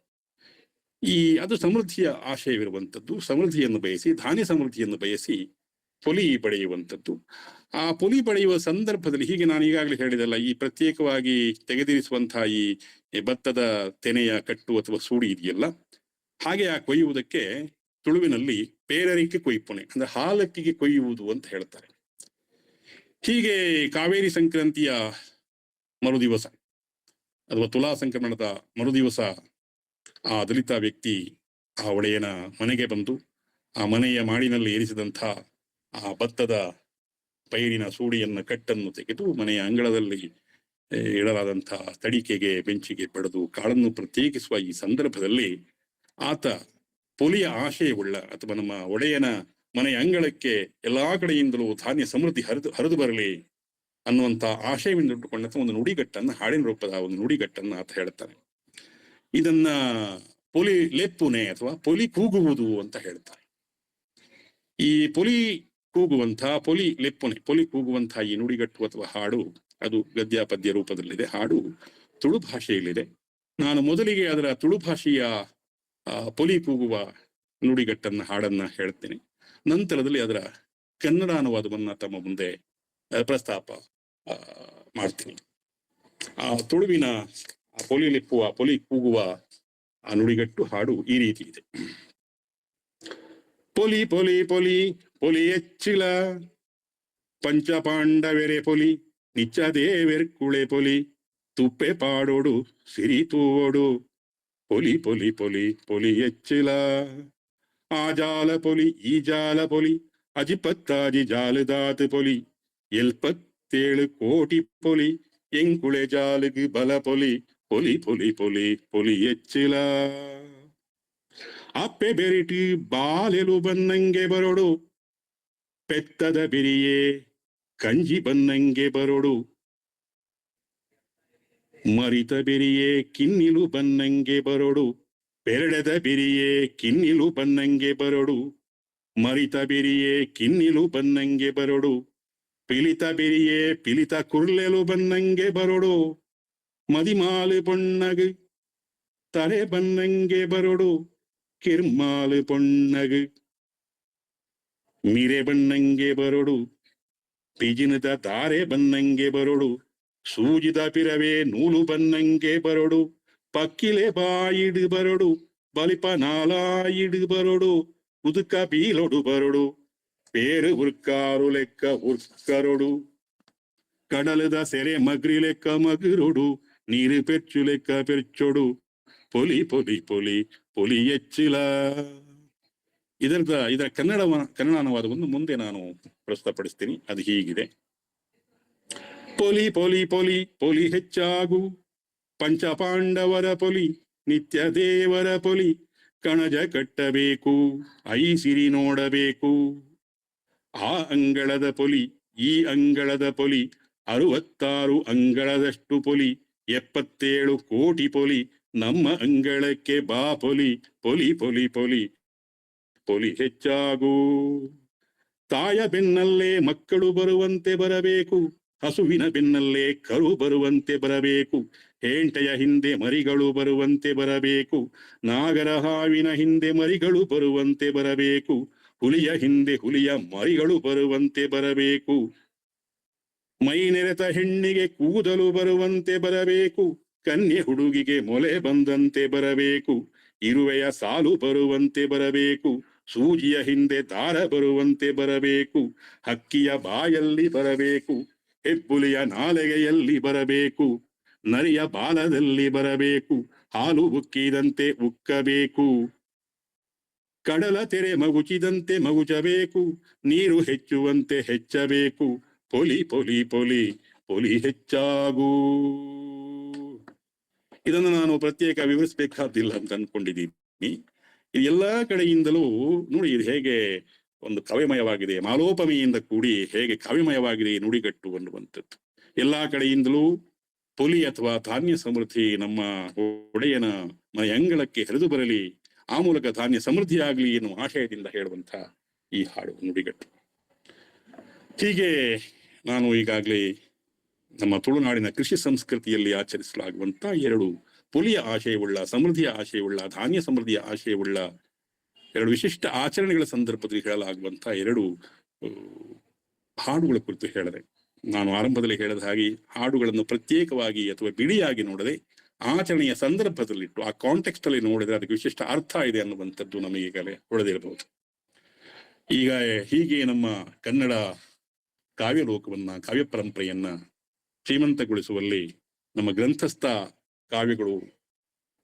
ಅದು ಸಮೃದ್ಧಿಯ ಆಶಯವಿರುವಂಥದ್ದು. ಸಮೃದ್ಧಿಯನ್ನು ಬಯಸಿ, ಧಾನ್ಯ ಸಮೃದ್ಧಿಯನ್ನು ಬಯಸಿ ಪೊಲಿ ಬಡಿಯುವಂಥದ್ದು. ಆ ಪೊಲಿ ಬಡಿಯುವ ಸಂದರ್ಭದಲ್ಲಿ ಹೀಗೆ ನಾನು ಈಗಾಗಲೇ ಹೇಳಿದಲ್ಲ, ಈ ಪ್ರತ್ಯೇಕವಾಗಿ ತೆಗೆದಿರಿಸುವಂತಹ ಈ ಭತ್ತದ ತೆನೆಯ ಕಟ್ಟು ಅಥವಾ ಸೂಡಿ ಇದೆಯಲ್ಲ, ಹಾಗೆ ಆ ಕೊಯ್ಯುವುದಕ್ಕೆ ತುಳುವಿನಲ್ಲಿ ಪೇರರಿಕೆ ಕೊಯ್ಪುಣೆ ಅಂದ್ರೆ ಹಾಲಕ್ಕಿಗೆ ಕೊಯ್ಯುವುದು ಅಂತ ಹೇಳ್ತಾರೆ. ಹೀಗೆ ಕಾವೇರಿ ಸಂಕ್ರಾಂತಿಯ ಮರುದಿವಸ ಅಥವಾ ತುಲಾ ಸಂಕ್ರಮಣದ ಮರುದಿವಸ ಆ ದಲಿತ ವ್ಯಕ್ತಿ ಆ ಒಡೆಯನ ಮನೆಗೆ ಬಂದು ಆ ಮನೆಯ ಮಾಡಿನಲ್ಲಿ ಏರಿಸಿದಂಥ ಆ ಭತ್ತದ ಪೈರಿನ ಸೂಡಿಯನ್ನ ಕಟ್ಟನ್ನು ತೆಗೆದು ಮನೆಯ ಅಂಗಳದಲ್ಲಿ ಇಡಲಾದಂತಹ ತಡಿಕೆಗೆ ಬೆಂಚಿಗೆ ಬಡಿದು ಕಾಳನ್ನು ಪ್ರತ್ಯೇಕಿಸುವ ಈ ಸಂದರ್ಭದಲ್ಲಿ ಆತ ಪೊಲಿಯ ಆಶಯವುಳ್ಳ ಅಥವಾ ನಮ್ಮ ಒಡೆಯನ ಮನೆಯ ಅಂಗಳಕ್ಕೆ ಎಲ್ಲಾ ಕಡೆಯಿಂದಲೂ ಧಾನ್ಯ ಸಮೃದ್ಧಿ ಹರಿದು ಬರಲಿ ಅನ್ನುವಂತ ಆಶಯದಿಂದ ಇಟ್ಟುಕೊಂಡಂತ ಒಂದು ನುಡಿಗಟ್ಟನ್ನ, ಹಾಡಿನ ರೂಪದ ಒಂದು ನುಡಿಗಟ್ಟನ್ನ ಆತ ಹೇಳ್ತಾನೆ. ಇದನ್ನ ಪೊಲಿ ಲೆಪ್ಪುನೆ ಅಥವಾ ಪೊಲಿ ಕೂಗುವುದು ಅಂತ ಹೇಳ್ತಾರೆ. ಈ ಪೊಲಿ ಕೂಗುವಂತಹ ಈ ನುಡಿಗಟ್ಟು ಅಥವಾ ಹಾಡು ಅದು ಗದ್ಯ ಪದ್ಯ ರೂಪದಲ್ಲಿದೆ. ಹಾಡು ತುಳು ಭಾಷೆಯಲ್ಲಿದೆ. ನಾನು ಮೊದಲಿಗೆ ಅದರ ತುಳು ಭಾಷೆಯ ಪೊಲಿ ಕೂಗುವ ನುಡಿಗಟ್ಟನ್ನ ಹಾಡನ್ನ ಹೇಳ್ತೇನೆ. ನಂತರದಲ್ಲಿ ಅದರ ಕನ್ನಡ ಅನುವಾದವನ್ನ ತಮ್ಮ ಮುಂದೆ ಪ್ರಸ್ತಾಪ ಮಾಡ್ತೀನಿ. ಆ ತುಳುವಿನ ಪೊಲಿಲಿಪ್ಪುವ ಪೊಲಿ ಕೂಗುವ ಆ ನುಡಿಗಟ್ಟು ಹಾಡು ಈ ರೀತಿ ಇದೆ. ಪೊಲಿ ಪೊಲಿ ಪೊಲಿ ಪೊಲಿ ಎಚ್ಚಿಲ ಪಂಚಪಾಂಡವೆರೆ ಪೊಲಿ ನಿಚ್ಚದೇವೆರ್ಕುಳೆ ಪೊಲಿ ತುಪ್ಪೆ ಪಾಡೋಡು ಸಿರಿ ತೂವೋಡು ಪೊಲಿ ಪೊಲಿ ಪೊಲಿ ಪೊಲಿ ಎಚ್ಚಿಲ ಆ ಜಾಲ ಪೊಲಿ ಈ ಜಾಲ ಪೊಲಿ ಅಜಿಪತ್ತಾಜಿ ಜಾಲದಾತ ಪೊಲಿ 77 ಕೋಟಿ ಪೊಲಿ ಎಂಕುಳೆ ಜಾಲಗು ಬಲ ಪೊಲಿ ಪೊಲಿ ಪೊಲಿ ಪೊಲಿ ಪೊಲಿ ಎಚ್ಚಿಲ ಅಪ್ಪೆ ಬೆರಿಟಿ ಬಾಲೆಲು ಬನ್ನಂಗೆ ಬರೋಡು ಪೆತ್ತದ ಬಿರಿಯೇ ಕಂಜಿ ಬನ್ನಂಗೆ ಬರೋಡು ಮರಿತ ಬಿರಿಯೇ ಕಿನ್ನಿಲು ಬನ್ನಂಗೆ ಬರೋಡು ಪೆರಡೆದ ಬಿರಿಯೇ ಕಿನ್ನಿಲು ಬನ್ನಂಗೆ ಬರೋಡು ಮರಿತ ಬಿರಿಯೇ ಕಿನ್ನಿಲು ಬನ್ನಂಗೆ ಬರೋಡು ಪಿಲಿತ ಬಿರಿಯೇ ಪಿಲಿತ ಕುರ್ಲೆಲು ಬನ್ನಂಗೆ ಬರೋಡು ಮದಿಮಾಲು ಪೊಣ್ಣಗು ತಲೆ ಬನ್ನಂಗೆ ಬರೋಡು ಕಿರ್ಮಾಲು ಪೊಣ್ಣಗು ಮೀರೆ ಬನ್ನಂಗೆ ಬರೋಡು ಪಿಜಿನದ ತಾರೆ ಬನ್ನಂಗೆ ಬರೋಡು ಸೂಜಿದ ಪಿರವೇ ನೂಲು ಬನ್ನಂಗೆ ಬರೋಡು ಪಕ್ಕಿಲೆ ಬಾಯಿಡು ಬರೋಡು ಬಲಿಪ ನಾಲಾಯಿಡು ಬರೋಡು ಉದುಕ ಬೀಲೊಡು ಬರೋಡು ಪೇರು ಉರ್ಕಾರು ಲೆಕ್ಕ ಉರ್ಕರೋಡು ಕಡಲದ ಸೆರೆ ಮಗ್ರಿ ಲೆಕ್ಕ ಮಗುರೋಡು ನೀರು ಪೆಚ್ಚು ಲೆಕ್ಕ ಪೆಚ್ಚೋಡು ಪೊಲಿ ಪೊಲಿ ಪೊಲಿ ಪೊಲಿ ಎಚ್ಚಿಲ. ಇದರ ಕನ್ನಡ ಅನುವಾದವನ್ನು ಮುಂದೆ ನಾನು ಪ್ರಸ್ತುತಪಡಿಸ್ತೀನಿ. ಅದು ಹೀಗಿದೆ. ಪೊಲಿ ಪೊಲಿ ಪೊಲಿ ಪೊಲಿ ಹೆಚ್ಚಾಗು ಪಂಚಪಾಂಡವರ ಪೊಲಿ ನಿತ್ಯ ದೇವರ ಪೊಲಿ ಕಣಜ ಕಟ್ಟಬೇಕು ಐಸಿರಿ ನೋಡಬೇಕು. ಆ ಅಂಗಳದ ಪೊಲಿ ಈ ಅಂಗಳದ ಪೊಲಿ 66 ಅಂಗಳದಷ್ಟು ಪೊಲಿ 77 ಕೋಟಿ ಪೊಲಿ ನಮ್ಮ ಅಂಗಳಕ್ಕೆ ಬಾ ಪೊಲಿ ಪೊಲಿ ಪೊಲಿ ಪೊಲಿ ಪೊಲಿ ಹೆಚ್ಚಾಗು. ತಾಯ ಬೆನ್ನಲ್ಲೇ ಮಕ್ಕಳು ಬರುವಂತೆ ಬರಬೇಕು, ಹಸುವಿನ ಬೆನ್ನಲ್ಲೇ ಕರು ಬರುವಂತೆ ಬರಬೇಕು, ಹೆಂಟೆಯ ಹಿಂದೆ ಮರಿಗಳು ಬರುವಂತೆ ಬರಬೇಕು, ನಾಗರ ಹಾವಿನ ಹಿಂದೆ ಮರಿಗಳು ಬರುವಂತೆ ಬರಬೇಕು, ಹುಲಿಯ ಹಿಂದೆ ಹುಲಿಯ ಮರಿಗಳು ಬರುವಂತೆ ಬರಬೇಕು, ಮೈ ನೆರೆತ ಹೆಣ್ಣಿಗೆ ಕೂದಲು ಬರುವಂತೆ ಬರಬೇಕು, ಕನ್ಯೆ ಹುಡುಗಿಗೆ ಮೊಲೆ ಬಂದಂತೆ ಬರಬೇಕು, ಇರುವೆಯ ಸಾಲು ಬರುವಂತೆ ಬರಬೇಕು, ಸೂಜಿಯ ಹಿಂದೆ ದಾರ ಬರುವಂತೆ ಬರಬೇಕು, ಹಕ್ಕಿಯ ಬಾಯಲ್ಲಿ ಬರಬೇಕು, ಹೆಬ್ಬುಲಿಯ ನಾಲಿಗೆಯಲ್ಲಿ ಬರಬೇಕು, ನರಿಯ ಬಾಲದಲ್ಲಿ ಬರಬೇಕು, ಹಾಲು ಉಕ್ಕಿದಂತೆ ಉಕ್ಕಬೇಕು, ಕಡಲ ತೆರೆ ಮಗುಚಿದಂತೆ ಮಗುಚಬೇಕು, ನೀರು ಹೆಚ್ಚುವಂತೆ ಹೆಚ್ಚಬೇಕು, ಪೊಲಿ ಪೊಲಿ ಪೊಲಿ ಪೊಲಿ ಹೆಚ್ಚಾಗೂ. ಇದನ್ನು ನಾನು ಪ್ರತ್ಯೇಕ ವಿವರಿಸಬೇಕಾದಿಲ್ಲ ಅಂತ ಅನ್ಕೊಂಡಿದ್ದೀನಿ. ಇದು ಎಲ್ಲಾ ಕಡೆಯಿಂದಲೂ ನೋಡಿ, ಇದು ಹೇಗೆ ಒಂದು ಕಾವ್ಯಮಯವಾಗಿದೆ, ಮಾಲೋಪಮೆಯಿಂದ ಕೂಡಿ ಹೇಗೆ ಕಾವ್ಯಮಯವಾಗಿದೆ ನುಡಿಗಟ್ಟು ಅನ್ನುವಂಥದ್ದು. ಎಲ್ಲಾ ಕಡೆಯಿಂದಲೂ ಪೊಲಿ ಅಥವಾ ಧಾನ್ಯ ಸಮೃದ್ಧಿ ನಮ್ಮ ಒಡೆಯನ ಮನೆಯ ಅಂಗಳಕ್ಕೆ ಹರಿದು ಬರಲಿ, ಆ ಮೂಲಕ ಧಾನ್ಯ ಸಮೃದ್ಧಿ ಆಗಲಿ ಎನ್ನುವ ಆಶಯದಿಂದ ಹೇಳುವಂತ ಈ ಹಾಡು ನುಡಿಗಟ್ಟು. ಹೀಗೆ ನಾನು ಈಗಾಗಲೇ ನಮ್ಮ ತುಳುನಾಡಿನ ಕೃಷಿ ಸಂಸ್ಕೃತಿಯಲ್ಲಿ ಆಚರಿಸಲಾಗುವಂತ 2 ಪೊಲಿಯ ಆಶಯವುಳ್ಳ, ಸಮೃದ್ಧಿಯ ಆಶಯವುಳ್ಳ, ಧಾನ್ಯ ಸಮೃದ್ಧಿಯ ಆಶಯವುಳ್ಳ 2 ವಿಶಿಷ್ಟ ಆಚರಣೆಗಳ ಸಂದರ್ಭದಲ್ಲಿ ಹೇಳಲಾಗುವಂತ 2 ಹಾಡುಗಳ ಕುರಿತು ಹೇಳಿದೆ. ನಾನು ಆರಂಭದಲ್ಲಿ ಹೇಳಿದ ಹಾಗೆ ಹಾಡುಗಳನ್ನು ಪ್ರತ್ಯೇಕವಾಗಿ ಅಥವಾ ಬಿಡಿಯಾಗಿ ನೋಡದೆ ಆಚರಣೆಯ ಸಂದರ್ಭದಲ್ಲಿಟ್ಟು ಆ ಕಾಂಟೆಕ್ಸ್ಟ್ ಅಲ್ಲಿ ನೋಡಿದ್ರೆ ಅದಕ್ಕೆ ವಿಶಿಷ್ಟ ಅರ್ಥ ಇದೆ ಅನ್ನುವಂಥದ್ದು ನಮಗೆ ಈಗಲೇ ಹೊಳೆದಿರಬಹುದು. ಈಗ ಹೀಗೆ ನಮ್ಮ ಕನ್ನಡ ಕಾವ್ಯ ಲೋಕವನ್ನ, ಕಾವ್ಯ ಪರಂಪರೆಯನ್ನ ಶ್ರೀಮಂತಗೊಳಿಸುವಲ್ಲಿ ನಮ್ಮ ಗ್ರಂಥಸ್ಥ ಕಾವ್ಯಗಳು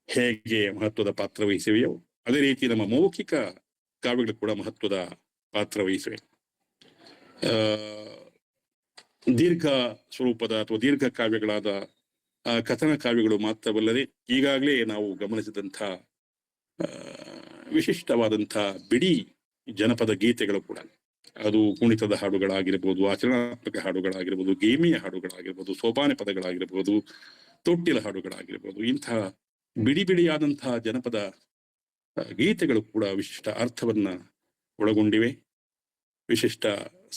ಹೇಗೆ ಮಹತ್ವದ ಪಾತ್ರ ವಹಿಸಿವೆಯೋ ಅದೇ ರೀತಿ ನಮ್ಮ ಮೌಖಿಕ ಕಾವ್ಯಗಳು ಕೂಡ ಮಹತ್ವದ ಪಾತ್ರ ವಹಿಸಿವೆ. ದೀರ್ಘ ಸ್ವರೂಪದ ಅಥವಾ ದೀರ್ಘ ಕಾವ್ಯಗಳಾದ ಕಥನ ಕಾವ್ಯಗಳು ಮಾತ್ರವಲ್ಲದೆ ಈಗಾಗಲೇ ನಾವು ಗಮನಿಸಿದಂಥ ವಿಶಿಷ್ಟವಾದಂಥ ಬಿಡಿ ಜನಪದ ಗೀತೆಗಳು ಕೂಡ, ಅದು ಕುಣಿತದ ಹಾಡುಗಳಾಗಿರ್ಬೋದು, ಆಚರಣಾತ್ಮಕ ಹಾಡುಗಳಾಗಿರ್ಬೋದು, ಗೇಮಿಯ ಹಾಡುಗಳಾಗಿರ್ಬೋದು, ಸೋಪಾನೆ ಪದಗಳಾಗಿರ್ಬೋದು, ತೊಟ್ಟಿಲ ಹಾಡುಗಳಾಗಿರ್ಬೋದು, ಇಂತಹ ಬಿಡಿ ಬಿಡಿಯಾದಂತಹ ಜನಪದ ಗೀತೆಗಳು ಕೂಡ ವಿಶಿಷ್ಟ ಅರ್ಥವನ್ನ ಒಳಗೊಂಡಿವೆ, ವಿಶಿಷ್ಟ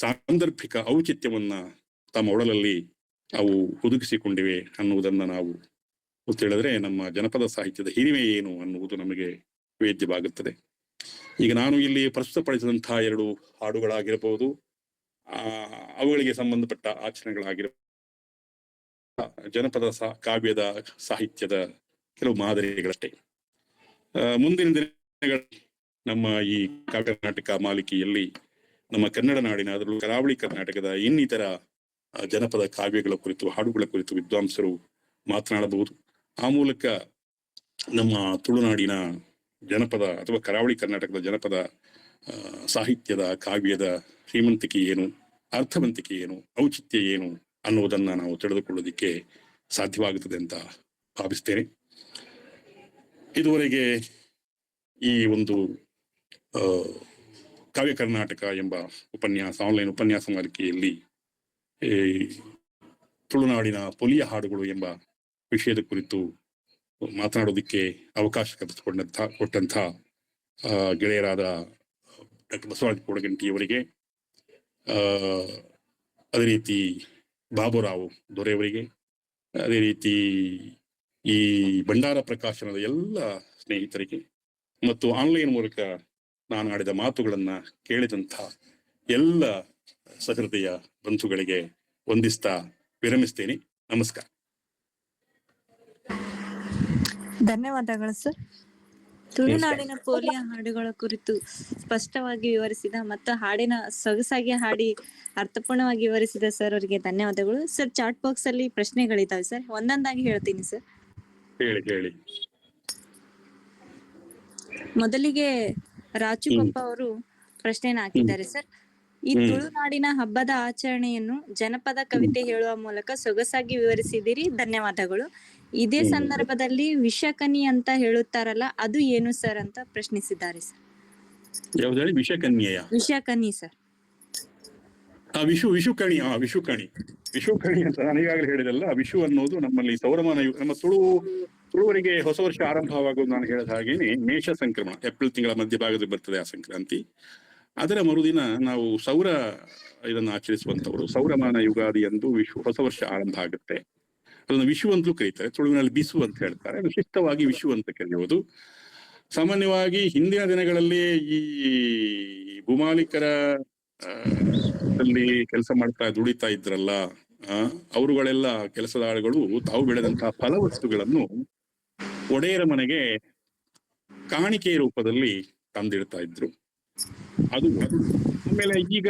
ಸಾಂದರ್ಭಿಕ ಔಚಿತ್ಯವನ್ನ ತಮ್ಮ ಒಡಲಲ್ಲಿ ಅವು ಹುದುಗಿಸಿಕೊಂಡಿವೆ ಅನ್ನುವುದನ್ನ ನಾವು ತಿಳಿದ್ರೆ ನಮ್ಮ ಜನಪದ ಸಾಹಿತ್ಯದ ಹಿರಿಮೆ ಏನು ಅನ್ನುವುದು ನಮಗೆ ವೇದ್ಯವಾಗುತ್ತದೆ. ಈಗ ನಾನು ಇಲ್ಲಿ ಪ್ರಸ್ತುತಪಡಿಸಿದಂತಹ 2 ಹಾಡುಗಳಾಗಿರಬಹುದು, ಅವುಗಳಿಗೆ ಸಂಬಂಧಪಟ್ಟ ಆಚರಣೆಗಳಾಗಿರಬಹುದು, ಜನಪದ ಕಾವ್ಯದ ಸಾಹಿತ್ಯದ ಕೆಲವು ಮಾದರಿಗಳಷ್ಟೇ. ಮುಂದಿನ ದಿನಗಳಲ್ಲಿ ನಮ್ಮ ಈ ಕಾವ್ಯ ಕರ್ನಾಟಕ ಮಾಲಿಕೆಯಲ್ಲಿ ನಮ್ಮ ಕನ್ನಡ ನಾಡಿನ, ಅದರಲ್ಲೂ ಕರಾವಳಿ ಕರ್ನಾಟಕದ ಇನ್ನಿತರ ಜನಪದ ಕಾವ್ಯಗಳ ಕುರಿತು, ಹಾಡುಗಳ ಕುರಿತು ವಿದ್ವಾಂಸರು ಮಾತನಾಡಬಹುದು. ಆ ಮೂಲಕ ನಮ್ಮ ತುಳುನಾಡಿನ ಜನಪದ ಅಥವಾ ಕರಾವಳಿ ಕರ್ನಾಟಕದ ಜನಪದ ಸಾಹಿತ್ಯದ ಕಾವ್ಯದ ಶ್ರೀಮಂತಿಕೆ ಏನು, ಅರ್ಥವಂತಿಕೆ ಏನು, ಔಚಿತ್ಯ ಏನು ಅನ್ನುವುದನ್ನ ನಾವು ತಿಳಿದುಕೊಳ್ಳೋದಿಕ್ಕೆ ಸಾಧ್ಯವಾಗುತ್ತದೆ ಅಂತ ಭಾವಿಸ್ತೇನೆ. ಇದುವರೆಗೆ ಈ ಒಂದು ಕಾವ್ಯ ಕರ್ನಾಟಕ ಎಂಬ ಆನ್ಲೈನ್ ಉಪನ್ಯಾಸ ಮಾಲಿಕೆಯಲ್ಲಿ ತುಳುನಾಡಿನ ಪೊಲಿಯ ಹಾಡುಗಳು ಎಂಬ ವಿಷಯದ ಕುರಿತು ಮಾತನಾಡೋದಿಕ್ಕೆ ಅವಕಾಶ ಕೊಟ್ಟಂಥ ಗೆಳೆಯರಾದ ಡಾಕ್ಟರ್ ಬಸವರಾಜ ಕೂಡಗಂಟಿಯವರಿಗೆ, ಅದೇ ರೀತಿ ಬಾಬುರಾವ್ ದೊರೆಯವರಿಗೆ, ಅದೇ ರೀತಿ ಈ ಭಂಡಾರ ಪ್ರಕಾಶನದ ಎಲ್ಲ ಸ್ನೇಹಿತರಿಗೆ ಮತ್ತು ಆನ್ಲೈನ್ ಮೂಲಕ ನಾನು ಆಡಿದ ಮಾತುಗಳನ್ನ ಕೇಳಿದಂಥ ಎಲ್ಲ ಸಹೃದಯ ಬಂಧುಗಳಿಗೆ ವಂದಿಸ್ತಾ ವಿರಮಿಸ್ತೇನೆ. ನಮಸ್ಕಾರ. ಧನ್ಯವಾದಗಳು ಸರ್. ತುಳುನಾಡಿನ ಪೋಲಿಯ ಹಾಡುಗಳ ಕುರಿತು ಸ್ಪಷ್ಟವಾಗಿ ವಿವರಿಸಿದ ಮತ್ತು ಹಾಡಿನ ಸೊಗಸಾಗಿ ಹಾಡಿ ಅರ್ಥಪೂರ್ಣವಾಗಿ ವಿವರಿಸಿದ ಸರ್ ಅವರಿಗೆ ಧನ್ಯವಾದಗಳು. ಸರ್, ಚಾಟ್ ಬಾಕ್ಸ್ ಅಲ್ಲಿ ಪ್ರಶ್ನೆಗಳಿದ್ದಾವೆ ಸರ್, ಒಂದೊಂದಾಗಿ ಹೇಳ್ತೀನಿ ಸರ್. ಹೇಳಿ. ಮೊದಲಿಗೆ ರಾಚುಕೊಪ್ಪ ಅವರು ಪ್ರಶ್ನೆನ ಹಾಕಿದ್ದಾರೆ ಸರ್. ಈ ತುಳುನಾಡಿನ ಹಬ್ಬದ ಆಚರಣೆಯನ್ನು ಜನಪದ ಕವಿತೆ ಹೇಳುವ ಮೂಲಕ ಸೊಗಸಾಗಿ ವಿವರಿಸಿದಿರಿ, ಧನ್ಯವಾದಗಳು. ಇದೇ ಸಂದರ್ಭದಲ್ಲಿ ವಿಷಕನಿ ಅಂತ ಹೇಳುತ್ತಾರಲ್ಲ, ಅದು ಏನು ಸರ್ ಅಂತ ಪ್ರಶ್ನಿಸಿದ್ದಾರೆ ಸರ್. ಯಾವ್ದು? ವಿಷಕನಿ ಸರ್. ವಿಷುಕಣಿ ಅಂತ ನಾನು ಈಗಾಗಲೇ ಹೇಳಿದಲ್ಲ. ವಿಷು ಅನ್ನೋದು ನಮ್ಮಲ್ಲಿ ಸೌರಮಾನ, ನಮ್ಮ ತುಳುವರಿಗೆ ಹೊಸ ವರ್ಷ ಆರಂಭವಾಗುವುದು ನಾನು ಹೇಳಿದ ಹಾಗೇನೆ ಮೇಷ ಸಂಕ್ರಮಣ, ಏಪ್ರಿಲ್ ತಿಂಗಳ ಮಧ್ಯಭಾಗದಲ್ಲಿ ಬರ್ತದೆ ಆ ಸಂಕ್ರಾಂತಿ. ಅದರ ಮರುದಿನ ನಾವು ಇದನ್ನು ಆಚರಿಸುವಂತವರು. ಸೌರಮಾನ ಯುಗಾದಿ ಎಂದು ಹೊಸ ವರ್ಷ ಆರಂಭ ಆಗುತ್ತೆ. ಅದನ್ನು ವಿಷು ಅಂತಲೂ ಕರೀತಾರೆ, ತುಳುವಿನಲ್ಲಿ ಬಿಸು ಅಂತ ಹೇಳ್ತಾರೆ. ವಿಶಿಷ್ಟವಾಗಿ ವಿಷು ಅಂತ ಕರೆಯುವುದು. ಸಾಮಾನ್ಯವಾಗಿ ಹಿಂದಿನ ದಿನಗಳಲ್ಲಿ ಈ ಭೂಮಾಲೀಕರ ಕೆಲಸ ದುಡಿತಾ ಇದ್ರಲ್ಲ, ಅವರುಗಳೆಲ್ಲ ಕೆಲಸದಾಳುಗಳು ತಾವು ಬೆಳೆದಂತಹ ಫಲವಸ್ತುಗಳನ್ನು ಒಡೆಯರ ಮನೆಗೆ ಕಾಣಿಕೆ ರೂಪದಲ್ಲಿ ತಂದಿಡ್ತಾ ಇದ್ರು. ಅದು ಆಮೇಲೆ ಈಗ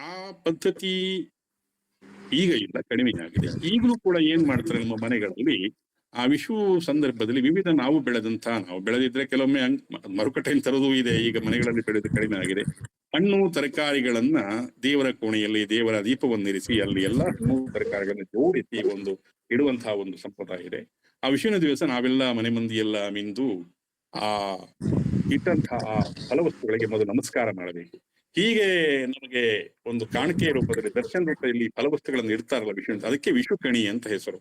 ಆ ಪದ್ಧತಿ ಈಗ ಇಲ್ಲ, ಕಡಿಮೆ ಆಗಿದೆ. ಈಗಲೂ ಕೂಡ ಏನ್ ಮಾಡ್ತಾರೆ ನಮ್ಮ ಮನೆಗಳಲ್ಲಿ, ಆ ವಿಷು ಸಂದರ್ಭದಲ್ಲಿ ವಿವಿಧ ನಾವು ಬೆಳೆದಿದ್ರೆ ಕೆಲವೊಮ್ಮೆ ಮಾರುಕಟ್ಟೆಯಲ್ಲಿ ತರೋದು ಇದೆ. ಈಗ ಮನೆಗಳಲ್ಲಿ ಬೆಳೆದು ಕಡಿಮೆ ಆಗಿದೆ. ಹಣ್ಣು ತರಕಾರಿಗಳನ್ನ ದೇವರ ಕೋಣೆಯಲ್ಲಿ ದೇವರ ದೀಪವನ್ನಿರಿಸಿ ಅಲ್ಲಿ ಎಲ್ಲಾ ಹಣ್ಣು ತರಕಾರಿಗಳನ್ನು ಜೋಡಿಸಿ ಇಡುವಂತಹ ಒಂದು ಸಂಪ್ರದಾಯ ಇದೆ. ಆ ವಿಷುವಿನ ದಿವಸ ನಾವೆಲ್ಲ ಮನೆ ಮಂದಿ ಎಲ್ಲ ಮಿಂದು ಆ ಇಟ್ಟಂತಹ ಫಲವಸ್ತುಗಳಿಗೆ ಮೊದಲು ನಮಸ್ಕಾರ ಮಾಡಬೇಕು. ಹೀಗೆ ನಮಗೆ ಒಂದು ಕಾಣಿಕೆ ರೂಪದಲ್ಲಿ, ದರ್ಶನ ರೂಪದಲ್ಲಿ ಫಲವಸ್ತುಗಳನ್ನು ಇಡ್ತಾರಲ್ಲ ವಿಷು ಅಂತ, ಅದಕ್ಕೆ ವಿಷುಕಣಿ ಅಂತ ಹೆಸರು.